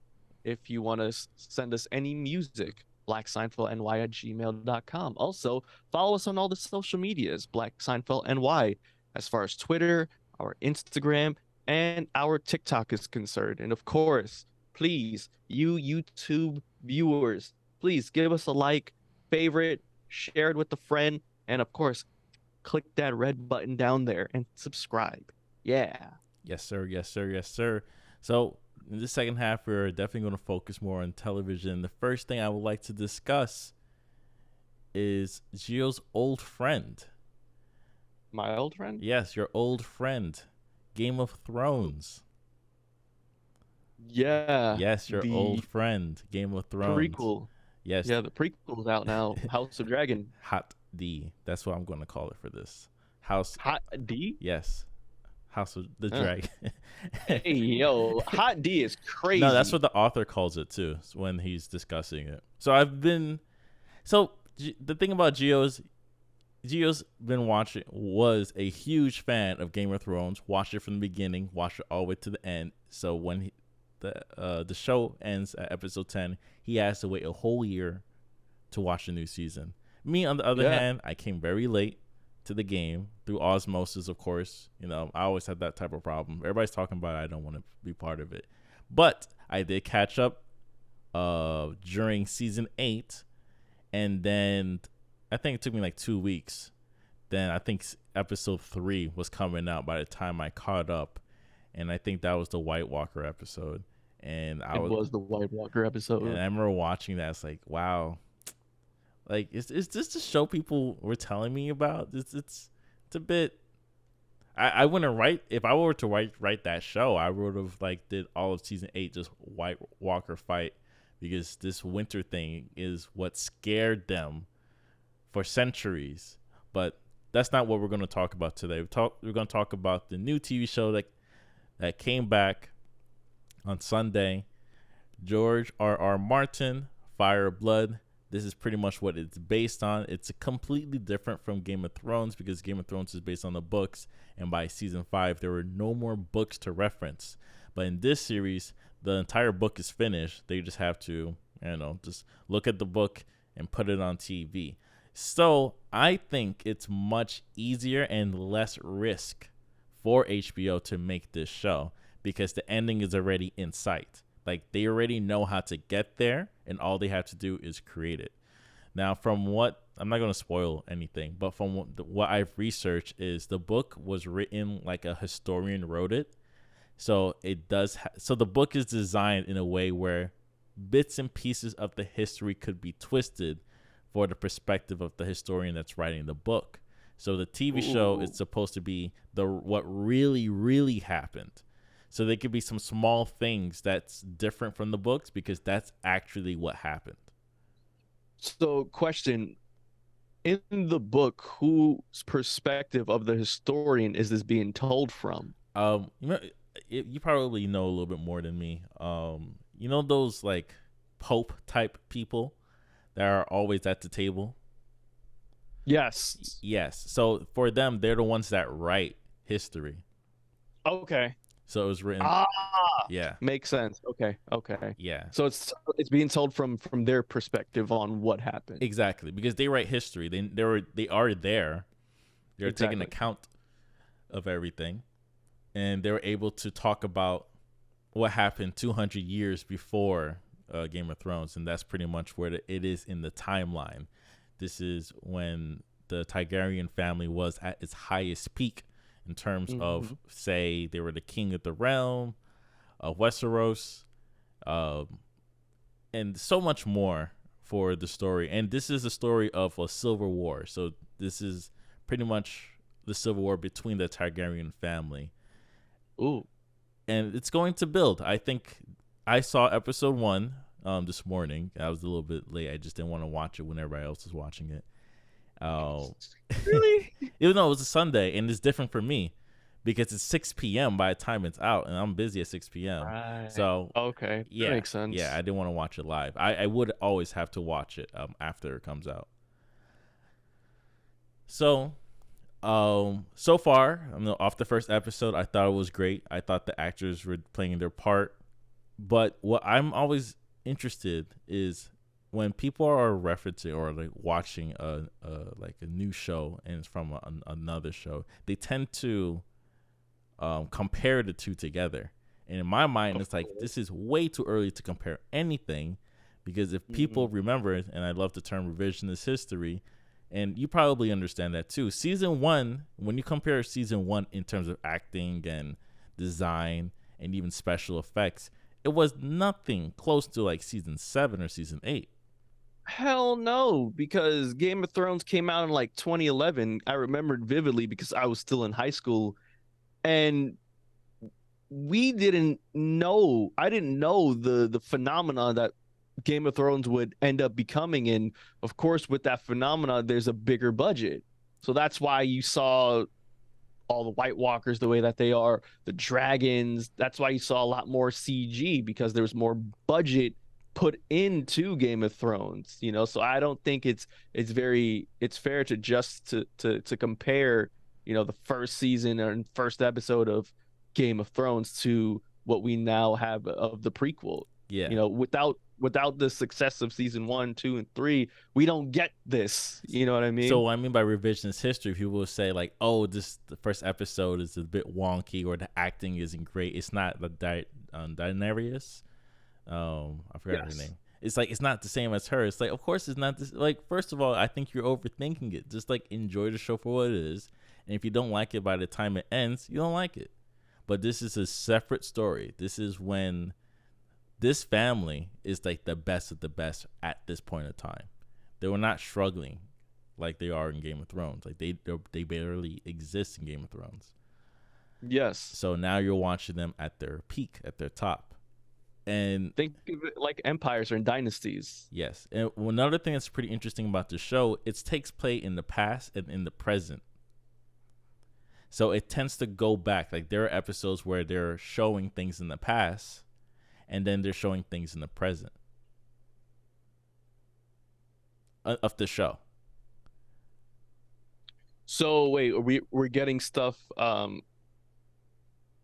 If you want to send us any music, blackseinfeldny@gmail.com. Also, follow us on all the social medias, Black Seinfeld NY, as far as Twitter, our Instagram, and our TikTok is concerned. And of course, please, you YouTube viewers, please give us a like, favorite, share it with a friend, and of course, click that red button down there and subscribe. Yeah. Yes, sir. Yes, sir. Yes, sir. So in the second half, we're definitely going to focus more on television. The first thing I would like to discuss is Gio's old friend. My old friend? Yes, your old friend. Game of Thrones. Yeah. Yes, your old friend. Game of Thrones. Prequel. Yes. Yeah, the prequel's out now. House of Dragon. Hot D. That's what I'm going to call it for this. House. Hot D? Yes. House of the Dragon. Hey, yo. Hot D is crazy. No, that's what the author calls it too when he's discussing it. So the thing about Gio's been was a huge fan of Game of Thrones, watched it from the beginning, watched it all the way to the end. So when the show ends at episode 10, he has to wait a whole year to watch the new season. Me, on the other Yeah. hand, I came very late to the game through osmosis, of course. I always had that type of problem. Everybody's talking about it. I don't want to be part of it. But I did catch up during season 8. And then I think it took me like 2 weeks. Then I think episode 3 was coming out by the time I caught up. And I think that was the White Walker episode. And It was the White Walker episode. and I remember watching that. It's like, wow. Like, is this the show people were telling me about? It's a bit. I wouldn't write, if I were to write that show, I would have like did all of season 8 just White Walker fight, because this winter thing is what scared them for centuries. But that's not what we're going to talk about today. We're going to talk about the new TV show that came back on Sunday. George R.R. Martin, Fire of Blood. This is pretty much what it's based on. It's completely different from Game of Thrones, because Game of Thrones is based on the books, and by season 5, there were no more books to reference. But in this series, the entire book is finished. They just have to, just look at the book and put it on TV. So I think it's much easier and less risk for HBO to make this show, because the ending is already in sight. Like, they already know how to get there, and all they have to do is create it. Now, from what, I'm not going to spoil anything, but from what I've researched, is the book was written like a historian wrote it. So it does. So the book is designed in a way where bits and pieces of the history could be twisted for the perspective of the historian that's writing the book. So the TV show is supposed to be what really, really happened. So there could be some small things that's different from the books, because that's actually what happened. So, question, in the book, whose perspective of the historian is this being told from? You probably know a little bit more than me. Those like Pope type people that are always at the table? Yes. Yes. So for them, they're the ones that write history. Okay. So it was written. Yeah. Makes sense. Okay. Yeah. So it's being told from their perspective on what happened. Exactly, because they write history. They are there. They're taking account of everything, and they were able to talk about what happened 200 years before Game of Thrones, and that's pretty much where it is in the timeline. This is when the Targaryen family was at its highest peak in terms of, say, they were the king of the realm of Westeros, and so much more for the story. And this is a story of a civil war. So this is pretty much the civil war between the Targaryen family. Ooh. And it's going to build. I think I saw episode 1 this morning. I was a little bit late. I just didn't want to watch it when everybody else was watching it. Really? Even though it was a Sunday, and it's different for me because it's 6 p.m. by the time it's out, and I'm busy at 6 p.m. Right. So okay, yeah, that makes sense. Yeah, I didn't want to watch it live. I would always have to watch it after it comes out. So, so far, off the first episode, I thought it was great. I thought the actors were playing their part. But what I'm always interested is when people are referencing or like watching a new show and it's from another show, they tend to compare the two together. And in my mind, it's like, this is way too early to compare anything, because if people remember it, and I love the term revisionist history, and you probably understand that too. Season 1, when you compare season 1 in terms of acting and design and even special effects, it was nothing close to like season 7 or season 8. Hell no, because Game of Thrones came out in like 2011. I remembered vividly because I was still in high school, and I didn't know the phenomena that Game of Thrones would end up becoming. And of course, with that phenomena, there's a bigger budget. So that's why you saw all the White Walkers the way that they are, the dragons. That's why you saw a lot more CG, because there was more budget put into Game of Thrones, So I don't think it's fair to just to compare, the first season and first episode of Game of Thrones to what we now have of the prequel. Yeah. Without the success of season 1, 2, and 3, we don't get this. You know what I So mean? what I mean by revisionist history, people will say like, "Oh, the first episode is a bit wonky, or the acting isn't great. It's not the Daenerys. I forgot her Yes. name. It's like it's not the same as her. It's like, of course, it's not this. Like, first of all, I think you're overthinking it. Just like enjoy the show for what it is, and if you don't like it by the time it ends, you don't like it. But this is a separate story. This is when this family is like the best of the best at this point in time. They were not struggling like they are in Game of Thrones. Like they barely exist in Game of Thrones. Yes. So now you're watching them at their peak, at their top. And Think of it like empires or in dynasties. yes, and another thing that's pretty interesting about the show, it takes place in the past and in the present. So it tends to go back. Like there are episodes where they're showing things in the past, and then they're showing things in the present of the show. So wait, we're getting stuff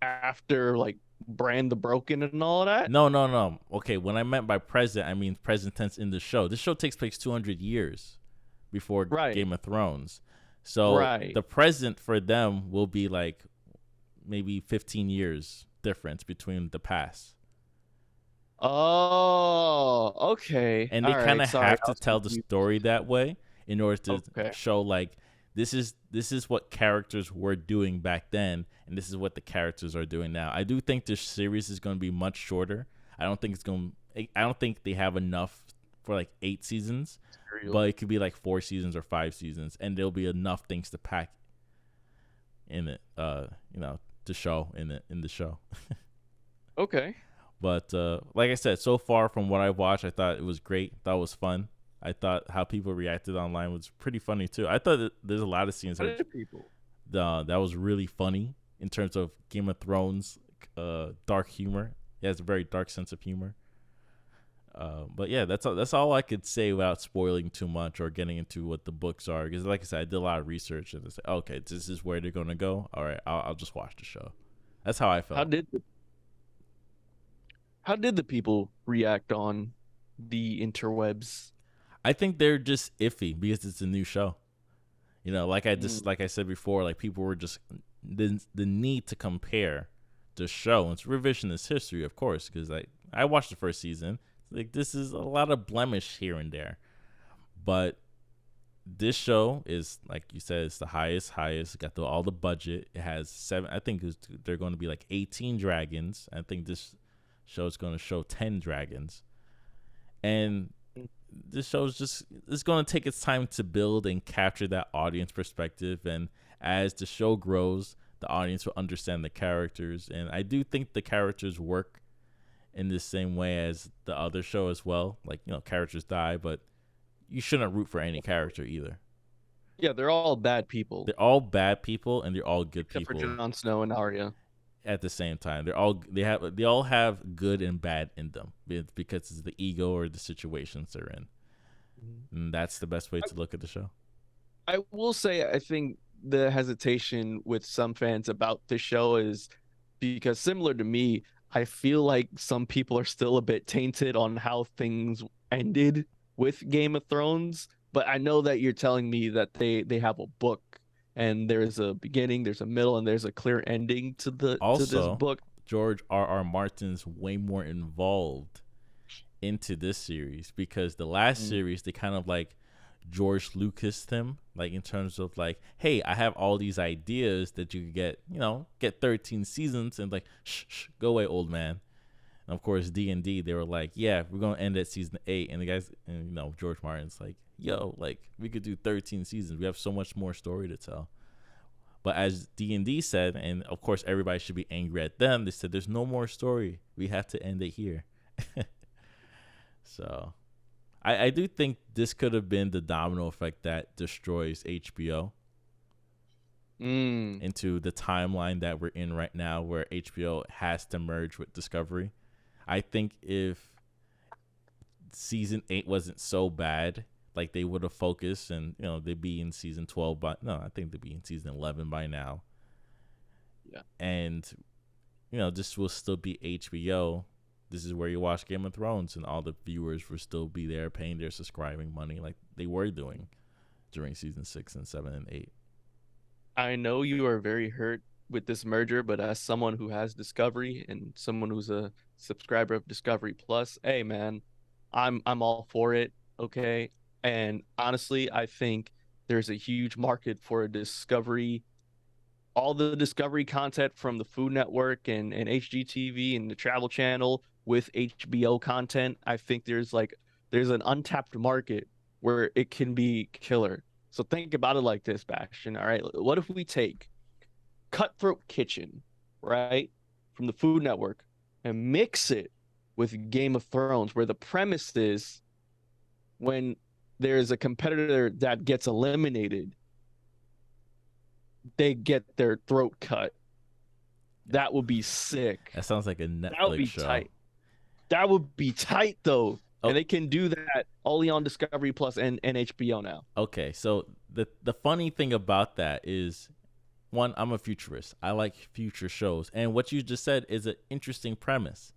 after like Brand the Broken and all of that? No, no, no. Okay, when I meant by present, I mean present tense in the show. This show takes place 200 years before Right. Game of Thrones. So Right. the present for them will be like maybe 15 years difference between the past. Oh, okay. And they All kind right. of Sorry, have I to was tell the confused. story that way in order to Okay. show like this is what characters were doing back then, and this is what the characters are doing now. I do think this series is going to be much shorter. I don't think they have enough for like 8 seasons, Serial. but it could be like 4 seasons or 5 seasons, and there'll be enough things to pack in it. To show in the show. Okay. But like I said, so far from what I watched, I thought it was great. Thought it was fun. I thought how people reacted online was pretty funny too. I thought that there's a lot of scenes Other people. that was really funny in terms of Game of Thrones dark humor. It has a very dark sense of humor. But yeah, that's all I could say without spoiling too much or getting into what the books are. Because like I said, I did a lot of research and I said, okay, this is where they're gonna go. All right, I'll just watch the show. That's how I How felt. did how did the people react on the interwebs? I think they're just iffy because it's a new show. Mm. Like I said before, like people were just the need to compare the show. It's revisionist history, of course, because like I watched the first season. Like this is a lot of blemish here and there, but this show is like you said, it's the highest. Got all the budget. It has seven. I think they're going to be like 18 dragons. I think this show is going to show 10 dragons, and this show is just it's going to take its time to build and capture that audience perspective. And as the show grows, the audience will understand the characters. And I do think the characters work in the same way as the other show as well. Like characters die, but you shouldn't root for any character either. Yeah, they're all bad people, They're all bad people and they're all good except for people Jon Snow and Arya. at the same time. They all have good and bad in them because it's the ego or the situations they're in. And that's the best way to look at the show. I will say, I think the hesitation with some fans about the show is because, similar to me, I feel like some people are still a bit tainted on how things ended with Game of Thrones. But I know that you're telling me that they have a book and there's a beginning, there's a middle, and there's a clear ending to this Also, book. George R. Martin's way more involved into this series because the last Mm. series they kind of like George Lucas him, like in terms of like, hey, I have all these ideas that you could get 13 seasons, and like, shh, go away, old man. And of course, D&D, they were like, yeah, we're gonna end at season 8, and the guys, and George Martin's like, yo, like we could do 13 seasons. We have so much more story to tell. But as D&D said, and of course everybody should be angry at them, they said there's no more story. We have to end it here. So I do think this could have been the domino effect that destroys HBO Mm. into the timeline that we're in right now, where HBO has to merge with Discovery. I think if season 8 wasn't so bad, like they would have focused and they'd be in season 12 by no, I think they'd be in season 11 by now. Yeah. And this will still be HBO. This is where you watch Game of Thrones, and all the viewers will still be there paying their subscribing money like they were doing during season 6 and 7 and 8. I know you are very hurt with this merger, but as someone who has Discovery and someone who's a subscriber of Discovery Plus, hey man, I'm all for it. Okay. And honestly, I think there's a huge market for a Discovery, all the Discovery content from the Food Network and HGTV and the Travel Channel with HBO content. I think there's an untapped market where it can be killer. So think about it like this, Bastion. All right. What if we take Cutthroat Kitchen, right, from the Food Network and mix it with Game of Thrones, where the premise is when there's a competitor that gets eliminated, they get their throat cut. That would be sick. That sounds like a That would be Netflix show. tight. That would be tight though. Oh. And they can do that only on Discovery Plus and HBO now. Okay, so the funny thing about that is, one, I'm a futurist. I like future shows. And what you just said is an interesting premise.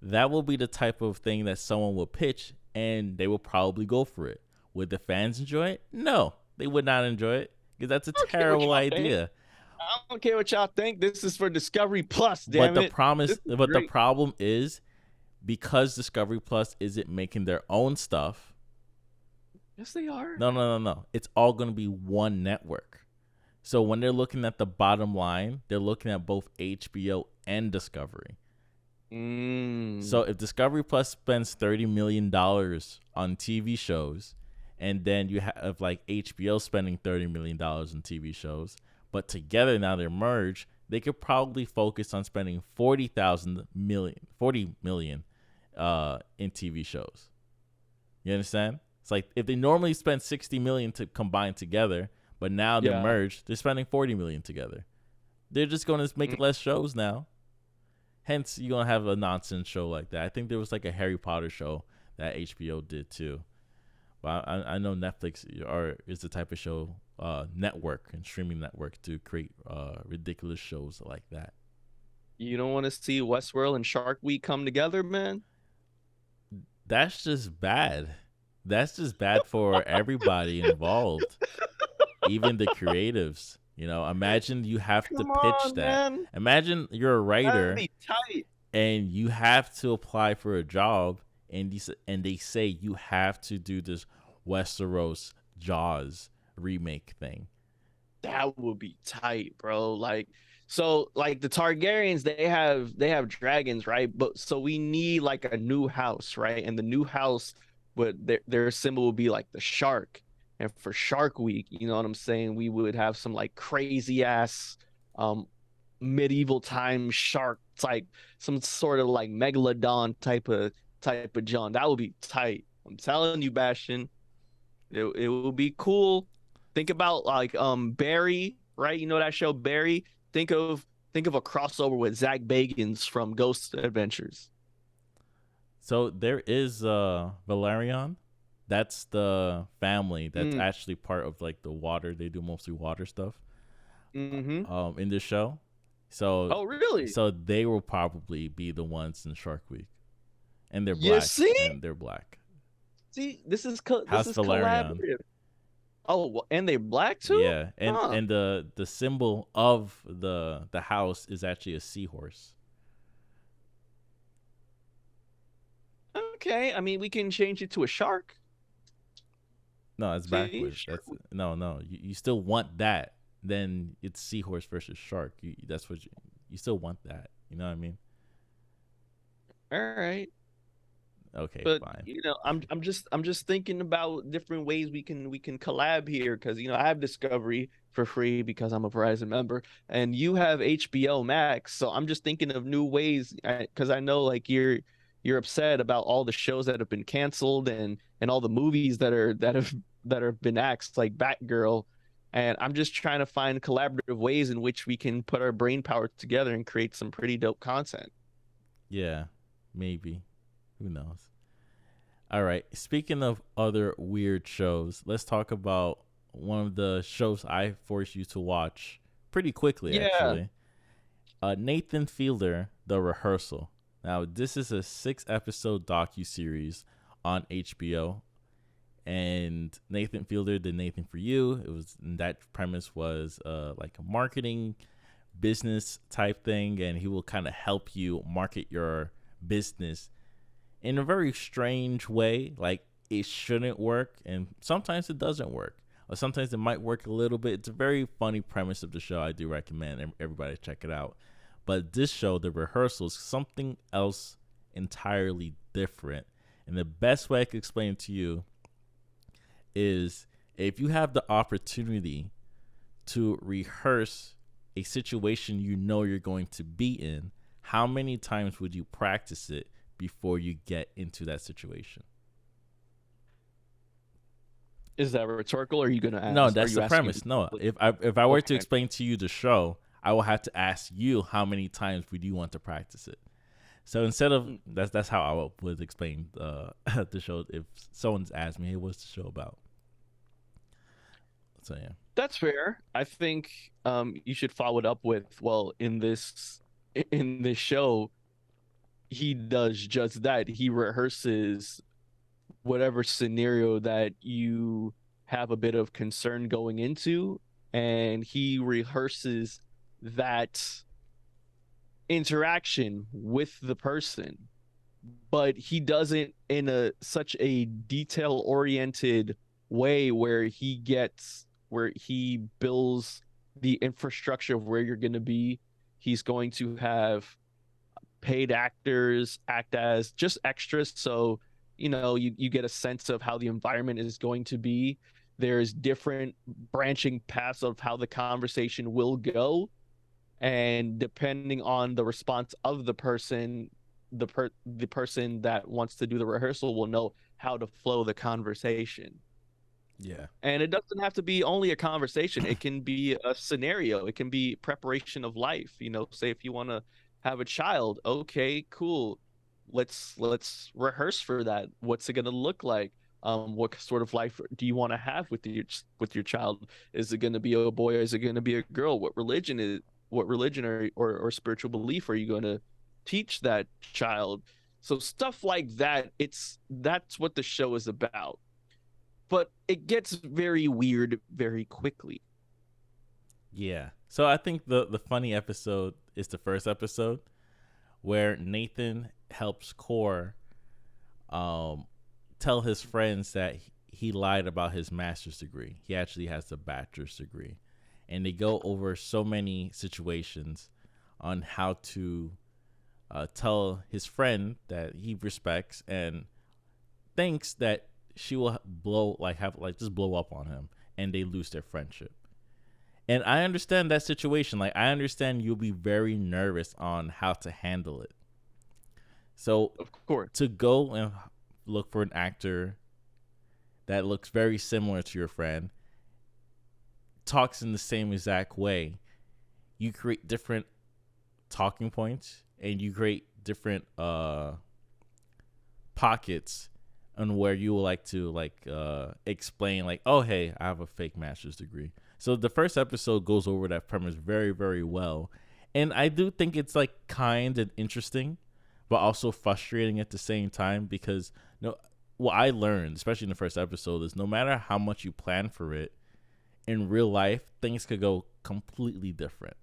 That will be the type of thing that someone will pitch, and they will probably go for it. Would the fans enjoy it? No, they would not enjoy it, because that's a terrible idea. I don't care what y'all think. This is for Discovery Plus, damn But it. the problem is, because Discovery Plus isn't making their own stuff. Yes, they are. No. It's all going to be one network. So when they're looking at the bottom line, they're looking at both HBO and Discovery. So if Discovery Plus spends $30 million on TV shows, and then you have like HBO spending $30 million on TV shows, but together now they're merged, they could probably focus on spending $40 million in TV shows. You understand? It's like if they normally spend $60 million to combine together, but now they're merged, they're spending $40 million together. They're just going to make less shows now. Hence, you're going to have a nonsense show like that. I think there was like a Harry Potter show that HBO did too. But I know Netflix is the type of show, network and streaming network, to create ridiculous shows like that. You don't want to see Westworld and Shark Week come together, man? That's just bad. That's just bad for everybody involved, even the creatives. Imagine you have to pitch that. Man. Imagine you're a writer That'd be tight. and you have to apply for a job, and they say you have to do this Westeros Jaws remake thing. That would be tight, bro. So the Targaryens, they have dragons, right? But so we need like a new house, right? And the new house, but their symbol would be like the shark. And for Shark Week, you know what I'm saying? We would have some like crazy ass medieval time shark, like some sort of like megalodon type of John. That would be tight. I'm telling you, Bastion. It would be cool. Think about like Barry, right? You know that show Barry? Think of a crossover with Zach Bagans from Ghost Adventures. So there is Valerian. That's the family that's actually part of like the water. They do mostly water stuff. In this show. So oh really? So they will probably be the ones in Shark Week, and they're black. You see? And they're black. See, this is House Valerian. collaborative. Oh, and they're black too. Yeah, and the symbol of the house is actually a seahorse. Okay, I mean we can change it to a shark. No, it's backwards. That's no. You still want that. Then it's seahorse versus shark. That's what you still want that. You know what I mean? All right. Okay, but fine. I'm just thinking about different ways we can collab here, because I have Discovery for free because I'm a Verizon member, and you have HBO Max. So I'm just thinking of new ways, because I know like you're upset about all the shows that have been canceled and all the movies that have been axed, like Batgirl. And I'm just trying to find collaborative ways in which we can put our brain power together and create some pretty dope content. Yeah, maybe. Who knows? All right. Speaking of other weird shows, let's talk about one of the shows I forced you to watch pretty quickly, actually. Nathan Fielder, The Rehearsal. Now, this is a 6-episode docu-series on HBO. And Nathan Fielder did Nathan for You. It was, and that premise was like a marketing business type thing, and he will kind of help you market your business in a very strange way. Like, it shouldn't work, and sometimes it doesn't work, or sometimes it might work a little bit. It's a very funny premise of the show. I do recommend everybody check it out. But this show, The Rehearsal, is something else entirely different. And the best way I could explain it to you is, if you have the opportunity to rehearse a situation you know you're going to be in, how many times would you practice it before you get into that situation? Is that rhetorical, or are you going to ask? No, that's the premise. Me? No, if I were to explain to you the show, I will have to ask you how many times would you want to practice it. So instead of that's how I would explain the show if someone's asked me, hey, what's the show about? So yeah, That's fair. I think you should follow it up with, well, in this show, he does just that. He rehearses whatever scenario that you have a bit of concern going into, and he rehearses that interaction with the person, but he does it in such a detail oriented way where he builds the infrastructure of where you're going to be. He's going to have paid actors act as just extras, so you get a sense of how the environment is going to be. There's different branching paths of how the conversation will go, and depending on the response of the person, the person that wants to do the rehearsal will know how to flow the conversation. yeah, And it doesn't have to be only a conversation. It can be a scenario. It can be preparation of life. Say if you want to have a child, okay, cool. Let's rehearse for that. What's it going to look like? What sort of life do you want to have with your child? Is it going to be a boy, or is it going to be a girl? What religion or spiritual belief are you going to teach that child? So stuff like that. That's what the show is about. But it gets very weird very quickly. yeah. So I think the funny episode is the first episode where Nathan helps Core tell his friends that he lied about his master's degree. He actually has a bachelor's degree. And they go over so many situations on how to tell his friend that he respects and thinks that she will blow up on him, and they lose their friendship. And I understand that situation. Like, I understand you'll be very nervous on how to handle it. So, of course, to go and look for an actor that looks very similar to your friend, talks in the same exact way, you create different talking points, and you create different pockets on where you would like to explain, like, oh, hey, I have a fake master's degree. So the first episode goes over that premise very, very well. And I do think it's like kind and interesting, but also frustrating at the same time, because what I learned, especially in the first episode, is no matter how much you plan for it, in real life, things could go completely different.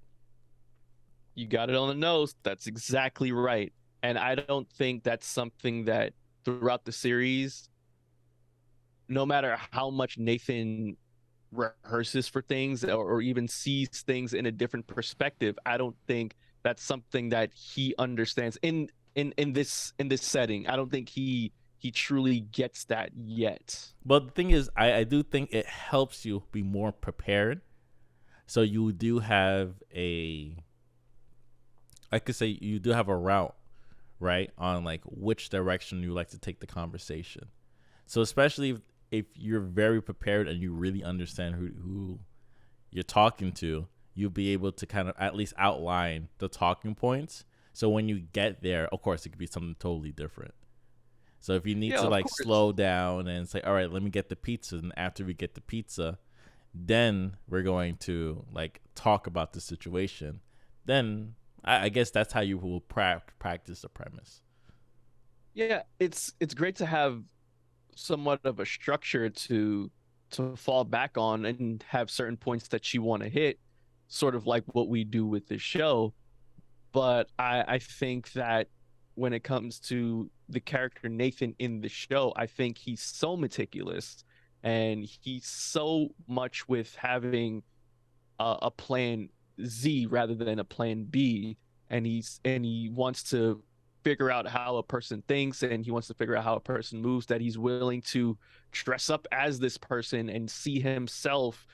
You got it on the nose. That's exactly right. And I don't think that's something that throughout the series, no matter how much Nathan rehearses for things or even sees things in a different perspective, I don't think that's something that he understands in this setting. I don't think he truly gets that yet. But the thing is, I do think it helps you be more prepared. So you do have you do have a route, right, on like which direction you like to take the conversation. So especially if you're very prepared and you really understand who you're talking to, you'll be able to kind of at least outline the talking points. So when you get there, of course, it could be something totally different. So if you need to like slow down and say, all right, let me get the pizza. And after we get the pizza, then we're going to like talk about the situation. Then I guess that's how you will practice the premise. Yeah, it's great to have somewhat of a structure to fall back on and have certain points that you want to hit, sort of like what we do with this show. But I think that when it comes to the character Nathan in the show, I think he's so meticulous and he's so much with having a plan Z rather than a plan B, and he wants to figure out how a person thinks and he wants to figure out how a person moves, that he's willing to dress up as this person and see himself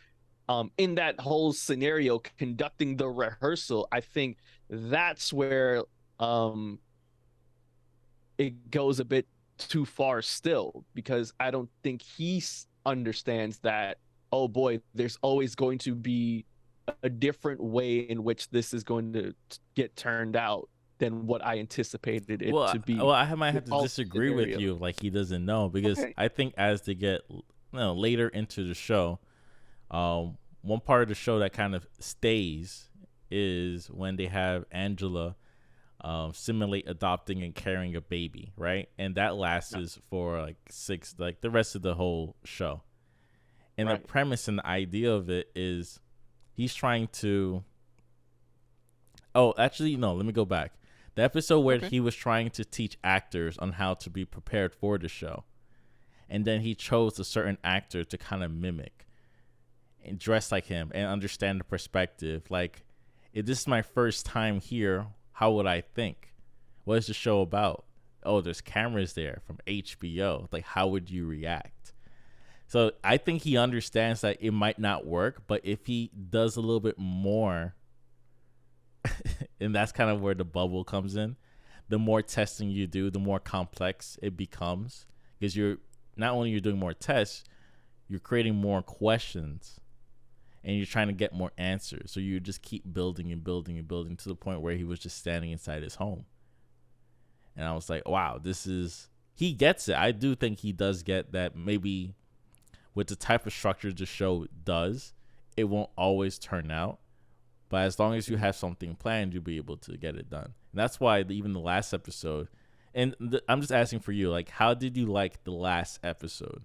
in that whole scenario conducting the rehearsal. I think that's where um it goes a bit too far still, because I don't think he understands that, oh boy, there's always going to be a different way in which this is going to get turned out than what I anticipated it to be. I might have to disagree with you. Like, he doesn't know, because Okay. I think as they get later into the show, one part of the show that kind of stays is when they have Angela simulate adopting and carrying a baby, right? And that lasts for like the rest of the whole show. And the premise and the idea of it is he's trying to. Oh, actually, no. Let me go back. The episode where he was trying to teach actors on how to be prepared for the show, and then he chose a certain actor to kind of mimic and dress like him and understand the perspective. Like, if this is my first time here, how would I think? What is the show about? Oh, there's cameras there from HBO. Like, how would you react? So I think he understands that it might not work, but if he does a little bit more, and that's kind of where the bubble comes in, the more testing you do, the more complex it becomes, because you're not only you're doing more tests, you're creating more questions, and you're trying to get more answers. So you just keep building and building and building to the point where he was just standing inside his home. And I was like, wow, he gets it. I do think he does get that. Maybe with the type of structure the show does, it won't always turn out. But as long as you have something planned, you'll be able to get it done. And that's why even the last episode, and I'm just asking for you, like, how did you like the last episode?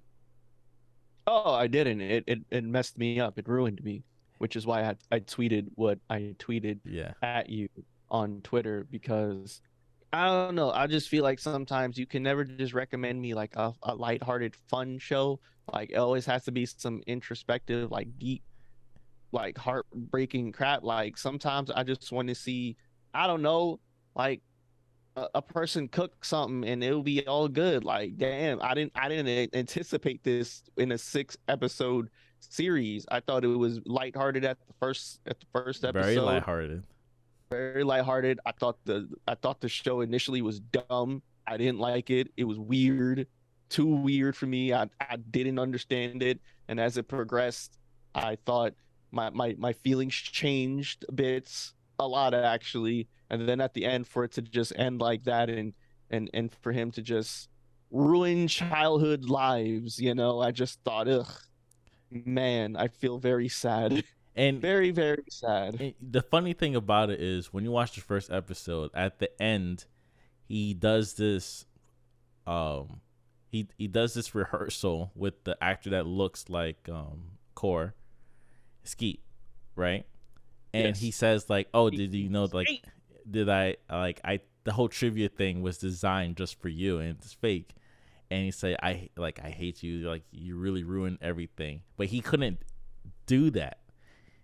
Oh, I didn't. It messed me up. It ruined me, which is why I tweeted what I tweeted at you on Twitter, because I don't know. I just feel like sometimes you can never just recommend me like a lighthearted, fun show. Like, it always has to be some introspective, like deep, like heartbreaking crap. Like, sometimes I just want to see, I don't know, like a person cook something and it'll be all good. Like, damn, I didn't anticipate this in a 6 episode series. I thought it was lighthearted at the first episode. Very lighthearted. Very lighthearted. I thought the show initially was dumb. I didn't like it. It was weird, too weird for me. I didn't understand it, and as it progressed, I thought my feelings changed a lot actually. And then at the end, for it to just end like that, and for him to just ruin childhood lives, I just thought, ugh, man, I feel very sad. And very, very sad. And the funny thing about it is, when you watch the first episode, at the end, he does this he does this rehearsal with the actor that looks like Skeet, right? And he says, like, oh, did you know, like, the whole trivia thing was designed just for you and it's fake. And he said, I hate you, like, you really ruined everything. But he couldn't do that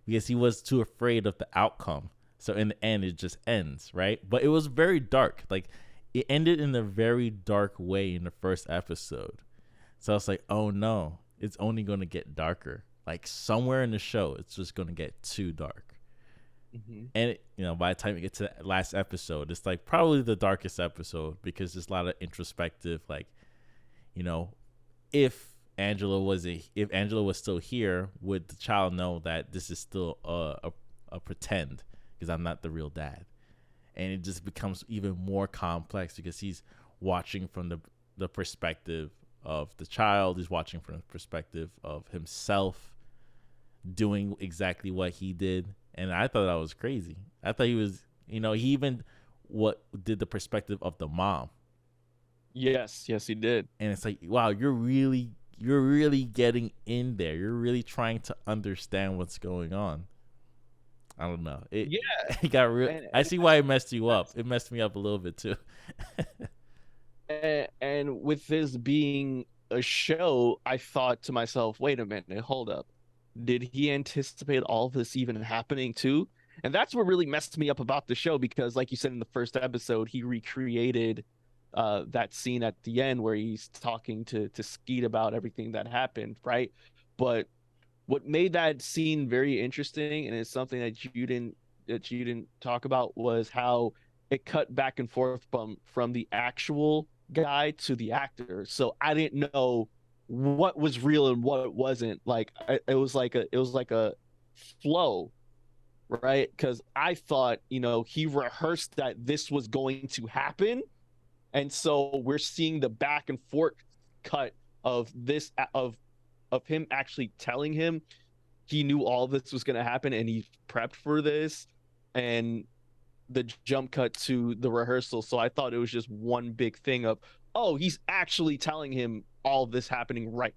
because he was too afraid of the outcome. So in the end, it just ends, right? But it was very dark. Like, it ended in a very dark way in the first episode. So I was like, oh no, it's only going to get darker. Like, somewhere in the show, it's just going to get too dark. Mm-hmm. And by the time we get to the last episode, it's like probably the darkest episode, because there's a lot of introspective, like, if Angela was still here, would the child know that this is still a pretend, because I'm not the real dad? And it just becomes even more complex because he's watching from the perspective of the child. He's watching from the perspective of himself doing exactly what he did. And I thought that was crazy. I thought he was He even what did the perspective of the mom. Yes, he did. And it's like, wow, you're really getting in there. You're really trying to understand what's going on. I don't know. Yeah, It got real. I see why it messed you up. that's It messed me up a little bit too. and with this being a show, I thought to myself, wait a minute, hold up. Did he anticipate all this even happening too? And that's what really messed me up about the show because, like you said in the first episode, he recreated that scene at the end where he's talking to Skeet about everything that happened, right? But what made that scene very interesting, and it's something that you didn't talk about, was how it cut back and forth from the actual guy to the actor. So I didn't know what was real and what wasn't. Like it was like a flow, right? Because I thought, he rehearsed that this was going to happen, and so we're seeing the back and forth cut of this of him actually telling him he knew all this was going to happen and he prepped for this, and the jump cut to the rehearsal. So I thought it was just one big thing of, oh, he's actually telling him all this happening right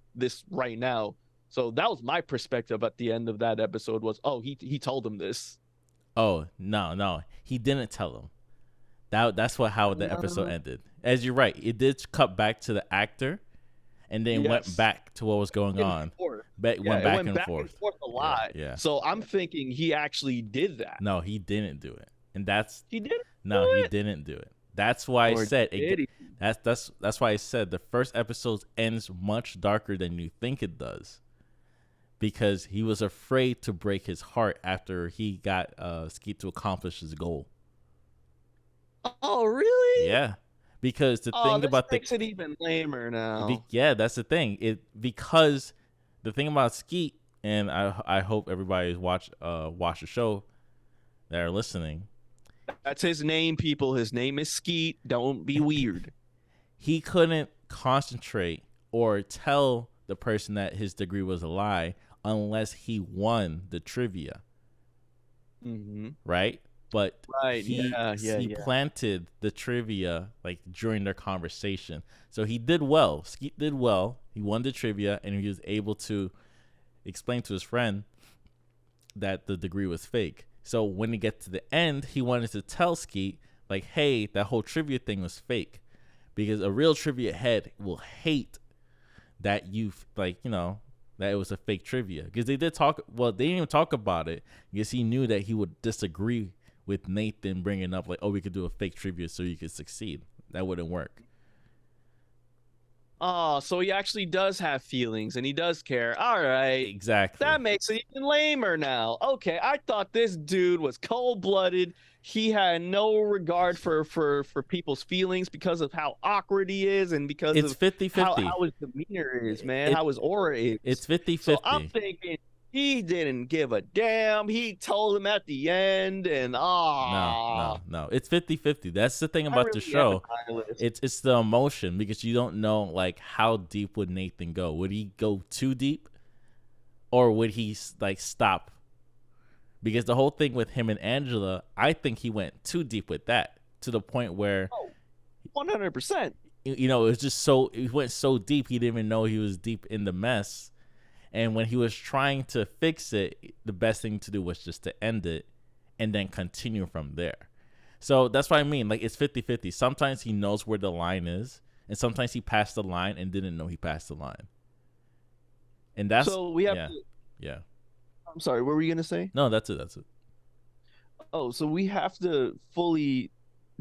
now. So that was my perspective at the end of that episode was, oh, he told him this. Oh, no, he didn't tell him. That's how the episode No. ended. As you're right, it did cut back to the actor, and then went Yes. back to what was going on. Went Yeah, it back went and back forth. and forth a lot. Yeah. So I'm thinking he actually did that. No, he didn't do it, and He didn't no, do he it? didn't do it. That's why I Or said did he? that's why I said the first episode ends much darker than you think it does, because he was afraid to break his heart after he got Skeet to accomplish his goal. Oh, really? Yeah, because the Oh, thing this about makes it even lamer now. yeah, that's the thing. Because the thing about Skeet, and I hope everybody's watch the show that are listening. That's his name, people. His name is Skeet. Don't be weird. He couldn't concentrate or tell the person that his degree was a lie unless he won the trivia. Mm-hmm. Right? But Right. he planted the trivia like during their conversation. So he did well. Skeet did well. He won the trivia, and he was able to explain to his friend that the degree was fake. So when he get to the end, he wanted to tell Skeet, like, hey, that whole trivia thing was fake. Because a real trivia head will hate that that it was a fake trivia. Because they didn't even talk about it, because he knew that he would disagree with Nathan bringing up, like, oh, we could do a fake trivia so you could succeed. That wouldn't work. Oh, so he actually does have feelings and he does care. All right. Exactly. That makes it even lamer now. Okay, I thought this dude was cold-blooded. He had no regard for people's feelings because of how awkward he is and because It's of 50-50. how his demeanor is, man. How his aura is. It's 50-50. So I'm thinking he didn't give a damn. He told him at the end, and No. It's 50-50. That's the thing about the show. It's the emotion, because you don't know, like, how deep would Nathan go. Would he go too deep, or would he like stop? Because the whole thing with him and Angela, I think he went too deep with that, to the point where 100%. It was just he went so deep he didn't even know he was deep in the mess. And when he was trying to fix it, the best thing to do was just to end it and then continue from there. So that's what I mean. Like, it's 50-50. Sometimes he knows where the line is, and sometimes he passed the line and didn't know he passed the line. And that's so we have to, yeah. I'm sorry, what were you gonna say? No, that's it. Oh, so we have to fully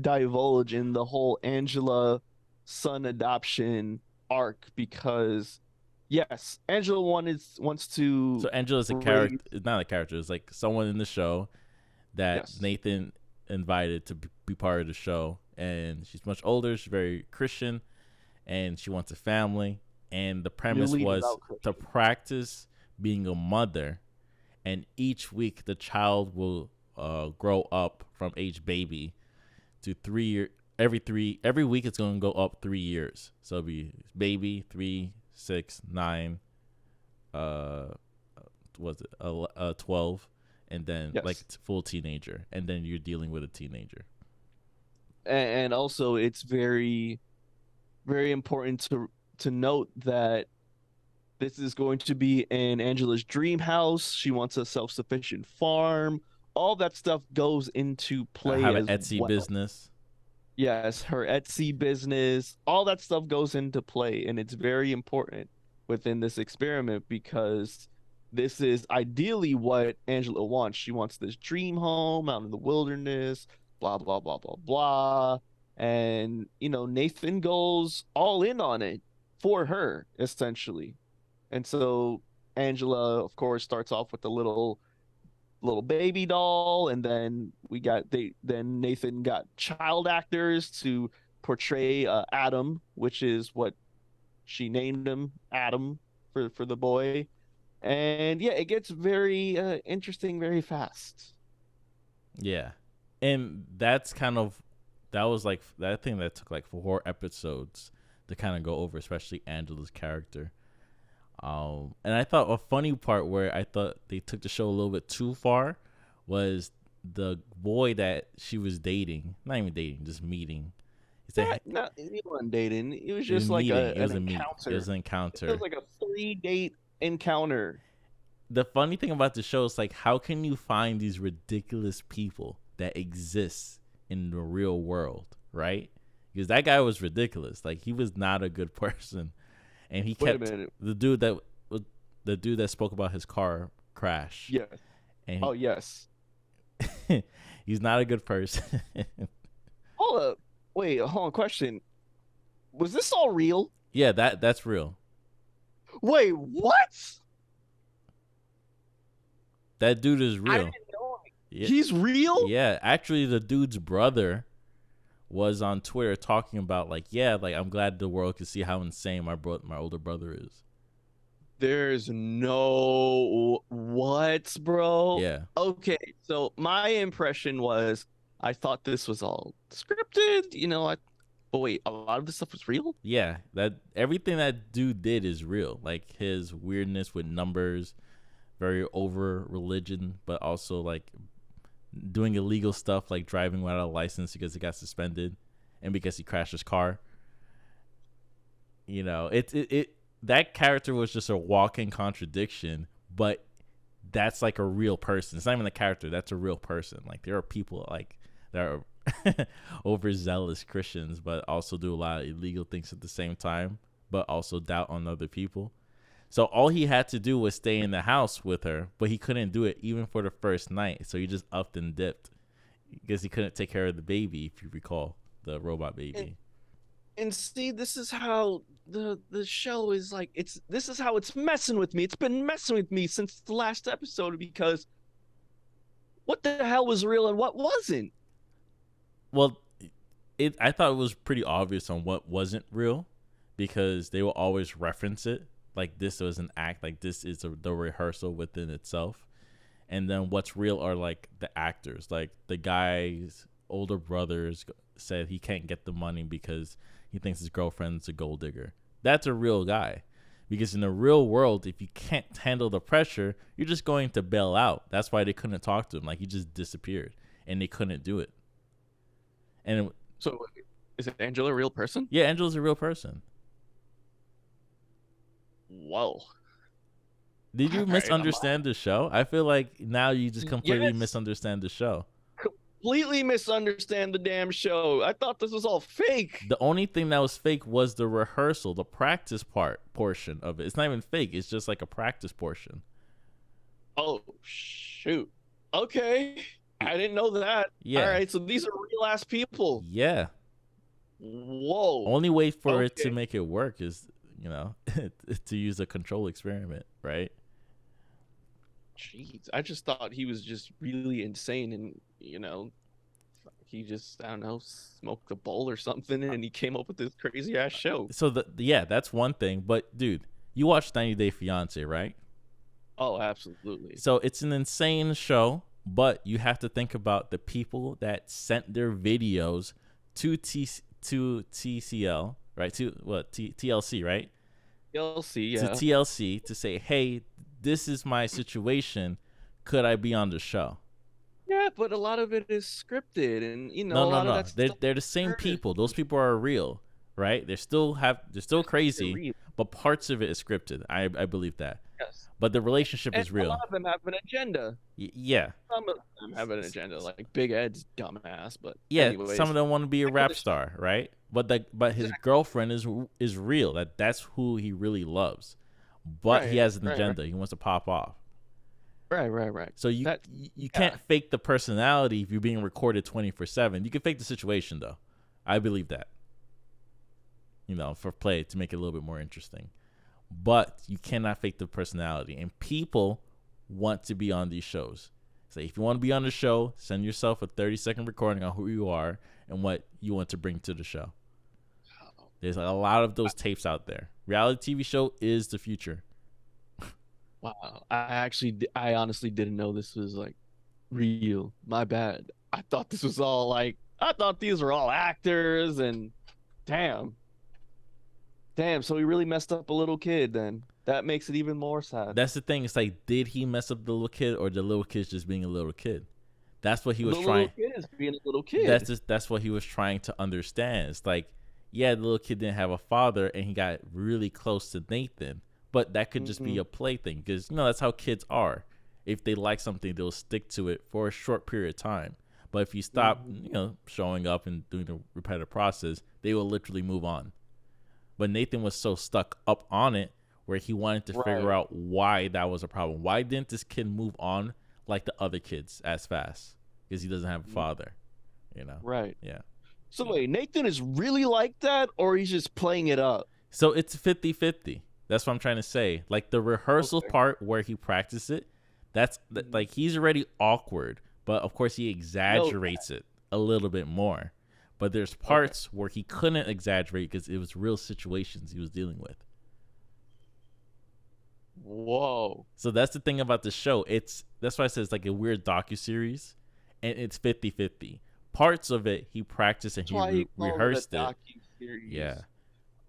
divulge in the whole Angela son adoption arc, because yes, Angela wants to. So Angela's a character. It's not a character. It's like someone in the show that Nathan invited to be part of the show, and she's much older. She's very Christian, and she wants a family. And the premise was to practice being a mother, and each week the child will grow up from age baby to 3 years. Every week it's going to go up 3 years. So it'll be baby 3, 6, 9, 12, and then like Yes. full teenager, and then you're dealing with a teenager. And also it's very, very important to note that this is going to be in Angela's dream house. She wants a self-sufficient farm. All that stuff goes into play Have an as Etsy well. business. Yes, her Etsy business, all that stuff goes into play, and it's very important within this experiment because this is ideally what Angela wants. She wants this dream home out in the wilderness, blah, blah, blah, blah, blah. And, Nathan goes all in on it for her, essentially. And so Angela, of course, starts off with the little baby doll, and then then Nathan got child actors to portray Adam, which is what she named him, Adam, for the boy. And yeah, it gets very interesting very fast. Yeah, and that was like that thing that took like 4 episodes to kind of go over, especially Angela's character. And I thought a funny part where I thought they took the show a little bit too far was the boy that she was dating, not even dating, just meeting. Not anyone dating. It was It was just like meeting. It an was a meet. encounter. It was an It encounter. was like a 3-date encounter. The funny thing about the show is like, how can you find these ridiculous people that exist in the real world, right? Because that guy was ridiculous. Like, he was not a good person, and he kept the dude that spoke about his car crash. Yeah. And yes. He's not a good person. Hold up. Wait, hold on. Question. Was this all real? Yeah, that's real. Wait, what? That dude is real. I didn't know. Yeah. He's real? Yeah, actually the dude's brother was on Twitter talking about like, yeah, like I'm glad the world can see how insane my older brother is. There's no what, bro? Yeah. Okay, so my impression was I thought this was all scripted, but wait, a lot of this stuff was real? Yeah, that everything that dude did is real. Like his weirdness with numbers, very over religion, but also like doing illegal stuff like driving without a license because he got suspended and because he crashed his car. That character was just a walking contradiction, but that's like a real person. It's not even a character, that's a real person. Like there are people like that are overzealous Christians but also do a lot of illegal things at the same time, but also doubt on other people. So all he had to do was stay in the house with her, but he couldn't do it even for the first night. So he just upped and dipped because he couldn't take care of the baby, if you recall, the robot baby. And see, this is how the show is like. This is how it's messing with me. It's been messing with me since the last episode because what the hell was real and what wasn't? Well, I thought it was pretty obvious on what wasn't real because they will always reference it. Like this was an act, like this is the rehearsal within itself. And then what's real are like the actors. Like the guy's older brothers said he can't get the money because he thinks his girlfriend's a gold digger. That's a real guy. Because in the real world, if you can't handle the pressure, you're just going to bail out. That's why they couldn't talk to him. Like he just disappeared and they couldn't do it. And so is Angela a real person? Yeah, Angela's a real person. Whoa. Did you misunderstand the show? I feel like now you just completely misunderstand the show. Completely misunderstand the damn show. I thought this was all fake. The only thing that was fake was the rehearsal, the practice portion of it. It's not even fake. It's just like a practice portion. Oh, shoot. Okay. I didn't know that. Yeah. All right, so these are real ass people. Yeah. Whoa. Only way for it to make it work is, to use a control experiment, right? Jeez, I just thought he was just really insane and, he just, I don't know, smoked a bowl or something and he came up with this crazy ass show. So, that's one thing. But, dude, you watched 90 Day Fiance, right? Oh, absolutely. So it's an insane show, but you have to think about the people that sent their videos to TCL, right? TLC, right? TLC, yeah. To TLC to say, hey, this is my situation. could I be on the show? Yeah, but a lot of it is scripted, and No, a no, lot of no. that They're stuff they're the same is people. Those people are real, right? They're still crazy, real. but parts of it is scripted. I believe that. Yes, But the relationship and is a lot real. of them have an agenda. Yeah. Some of them have an agenda, like Big Ed's dumbass. But Yeah, some of anyways, them want to be a back to rap the show. star, right? But his Exactly. girlfriend is real. That's who he really loves. But he Right, has an right, right, agenda. He wants to pop off. right. So you That you yeah. can't fake the personality if you're being recorded 24/7. You can fake the situation though. I believe that. For play to make it a little bit more interesting. But you cannot fake the personality. And people want to be on these shows. So if you want to be on the show, send yourself a 30-second recording on who you are and what you want to bring to the show. There's a lot of those tapes out there. Reality TV show is the future. Wow. I honestly didn't know this was like real. My bad. I thought this was all like, I thought these were all actors and damn. Damn. So he really messed up a little kid then. That makes it even more sad. That's the thing. It's like, did he mess up the little kid, or the little kid's just being a little kid? That's what he The was little trying. kid is being a little kid. That's what he was trying to understand. It's like, yeah, the little kid didn't have a father, and he got really close to Nathan, but that could just be Hmm. a plaything, because that's how kids are. If they like something, they'll stick to it for a short period of time. But if you stop, showing up and doing the repetitive process, they will literally move on. But Nathan was so stuck up on it where he wanted to figure Right. out why that was a problem. Why didn't this kid move on like the other kids as fast? Because he doesn't have a father, Right. Yeah. So wait, Nathan is really like that, or he's just playing it up? So it's 50-50. That's what I'm trying to say. Like the rehearsal Okay. part where he practiced it, like he's already awkward, but of course he exaggerates it a little bit more. But there's parts where he couldn't exaggerate because it was real situations he was dealing with. Whoa. So that's the thing about the show. That's why I said it's like a weird docu-series, and it's 50-50. Parts of it he practiced and That's why he called rehearsed it a it. docu-series. Yeah.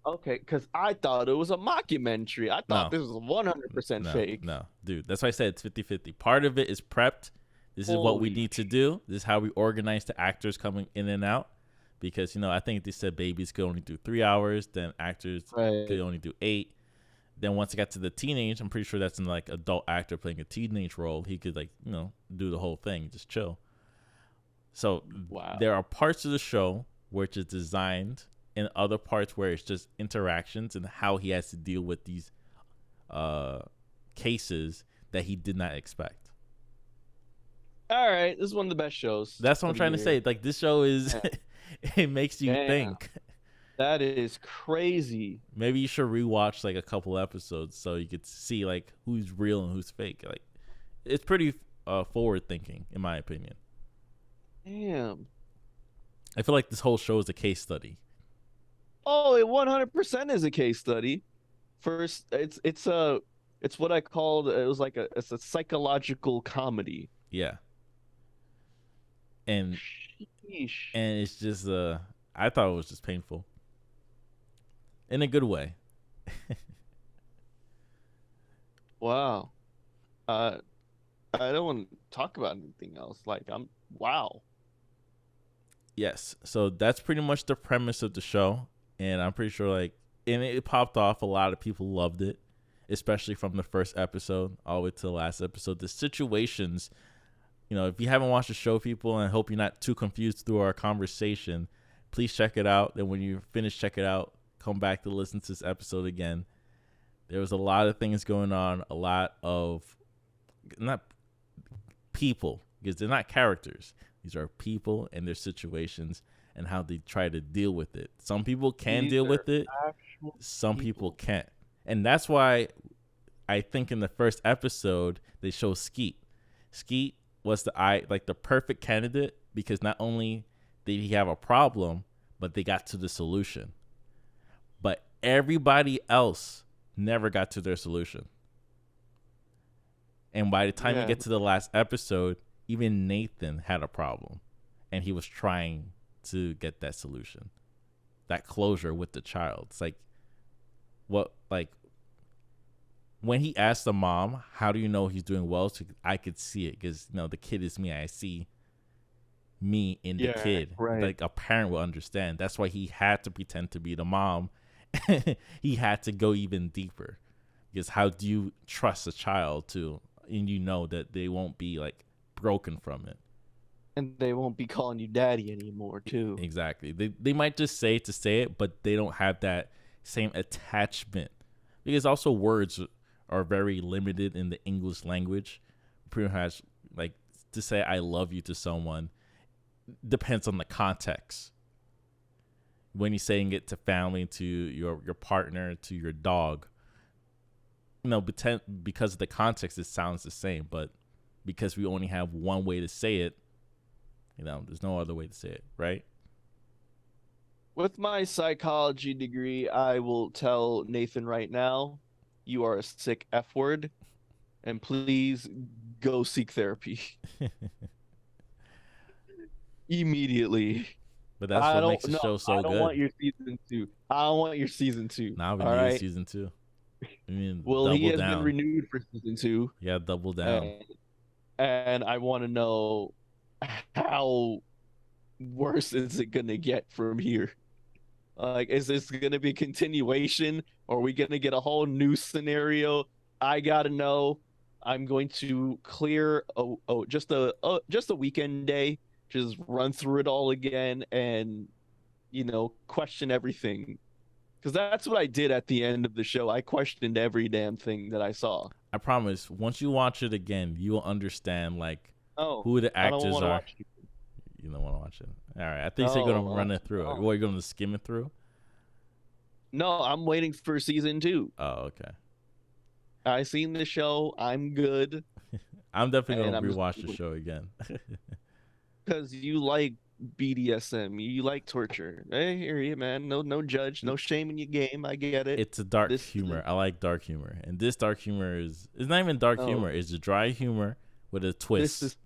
Okay, because I thought it was a mockumentary. I thought No. this was 100% fake. No, dude. That's why I said it's 50-50. Part of it is prepped. This is what we need to do. This is how we organize the actors coming in and out. Because, I think they said babies could only do 3 hours. Then actors could only do 8. Then once it got to the teenage, I'm pretty sure that's in like adult actor playing a teenage role. He could do the whole thing, just chill. So there are parts of the show which is designed, and other parts where it's just interactions and how he has to deal with these cases that he did not expect. All right, this is one of the best shows. That's what I'm trying to say. Like this show is, it makes you think. That is crazy. Maybe you should rewatch like a couple episodes so you could see like who's real and who's fake. Like it's pretty forward thinking, in my opinion. Damn. I feel like this whole show is a case study. Oh, it 100% is a case study. First, it's what I called, it was like it's a psychological comedy. Yeah. And Sheesh. it's just I thought it was just painful. In a good way. Wow. I don't want to talk about anything else. Wow. Yes. So that's pretty much the premise of the show. And I'm pretty sure and it popped off. A lot of people loved it, especially from the first episode all the way to the last episode. The situations, if you haven't watched the show, people, and I hope you're not too confused through our conversation, please check it out. And when you finish, check it out. Come back to listen to this episode again. There was a lot of things going on, a lot of not people, because they're not characters. These are people and their situations and how they try to deal with it. Some people can deal with it. Some people can't. And that's why I think in the first episode they show Skeet. Skeet was the perfect candidate because not only did he have a problem, but they got to the solution. But everybody else never got to their solution. And by the time you get to the last episode, even Nathan had a problem. And he was trying to get that solution, that closure with the child. It's like, when he asked the mom, "How do you know he's doing well?" So I could see it because the kid is me. I see me in the Yeah, kid. right. Like a parent will understand. That's why he had to pretend to be the mom. He had to go even deeper because how do you trust a child to, and that they won't be like broken from it. And they won't be calling you daddy anymore, too. Exactly. They might just say to say it, but they don't have that same attachment because also words are very limited in the English language. Pretty much like to say I love you to someone depends on the context. When you're saying it to family, to your partner, to your dog, because of the context, it sounds the same. But because we only have one way to say it, there's no other way to say it, right? With my psychology degree, I will tell Nathan right now, you are a sick F word, and please go seek therapy immediately. But that's I what don't makes the know. show I so don't want good. your season two. I don't want your season two. Now we All need a right. season 2. I mean, Well, he double has been down. renewed for season 2, Yeah, double down. and I want to know how worse is it gonna get from here? Like, is this gonna be a continuation, or are we gonna get a whole new scenario? I gotta know. I'm going to clear just a weekend day, just run through it all again, and question everything. Because that's what I did at the end of the show. I questioned every damn thing that I saw. I promise, once you watch it again, you will understand like Oh, who the I don't actors want to are. watch it. You don't want to watch it. All right, I think you're gonna No, run it through. no, Or you're gonna skim it through. no. I'm waiting for season 2. Oh, okay. I seen the show. I'm good, I'm definitely and gonna I'm just rewatch the show again. because you like BDSM, you like torture. I hear you, man. No, no judge, no shame in your game. I get it. It's a dark This, humor. I like dark humor, and this dark humor is it's not even dark no, humor. It's a dry humor with a this twist. is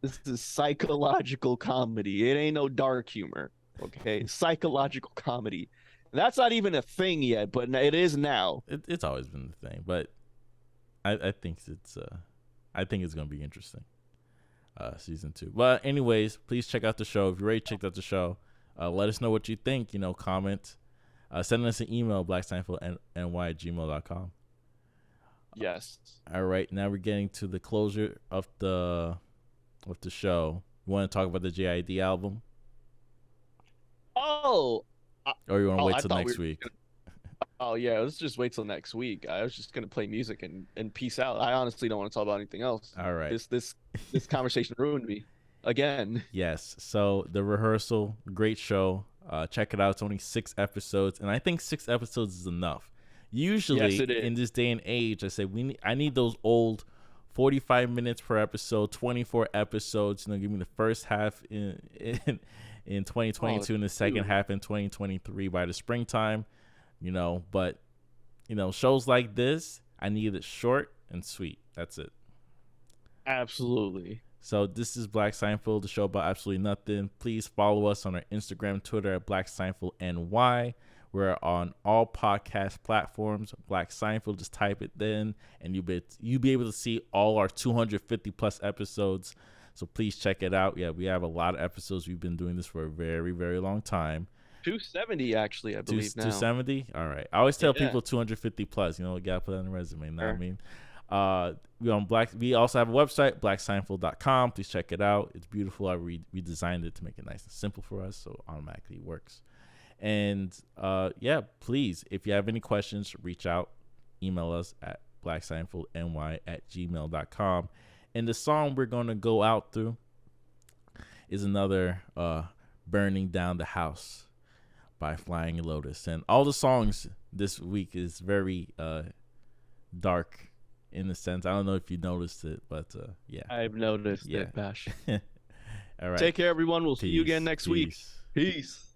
this is psychological comedy. It ain't no dark humor. Okay, psychological comedy. That's not even a thing yet, but it is now. It's always been the thing, but I think it's gonna be interesting. Season 2. But anyways, please check out the show. If you already checked out the show, let us know what you think. Comment. Send us an email, blackseinfeldny@gmail.com. Yes. All right, now we're getting to the closure of the show. You want to talk about the JID album, Oh, or you want to oh, wait I till thought next week? oh yeah, let's just wait till next week. I was just gonna play music and peace out. I honestly don't want to talk about anything else. All right. This conversation ruined me again. Yes. So the Rehearsal, great show. Check it out. It's only 6 episodes, and I think 6 episodes is enough. Usually, Yes, it is. in this day and age, I need those old 45 minutes per episode, 24 episodes. Give me the first half in 2022 and the second half in 2023 by the springtime. But shows like this, I need it short and sweet. That's it. Absolutely. So this is Black Seinfeld, the show about absolutely nothing. Please follow us on our Instagram, Twitter at Black Seinfeld NY. We're on all podcast platforms. Black Seinfeld, just type it in, and you'll be able to see all our 250 plus episodes. So please check it out. Yeah, we have a lot of episodes. We've been doing this for a very, very long time. 270 actually, I believe now. 270. All right. I always tell people 250 plus. We gotta put that on the resume. You know what I mean? We also have a website, blackseinfeld.com. Please check it out. It's beautiful. We designed it to make it nice and simple for us, so automatically it works. And please, if you have any questions, reach out, email us at blackseinfeldny@gmail.com. And the song we're gonna go out through is another "Burning Down the House" by Flying Lotus. And all the songs this week is very dark in a sense. I don't know if you noticed it, but yeah. I've noticed it, Bash. All right. Take care, everyone. We'll see you again Peace. next week. Peace.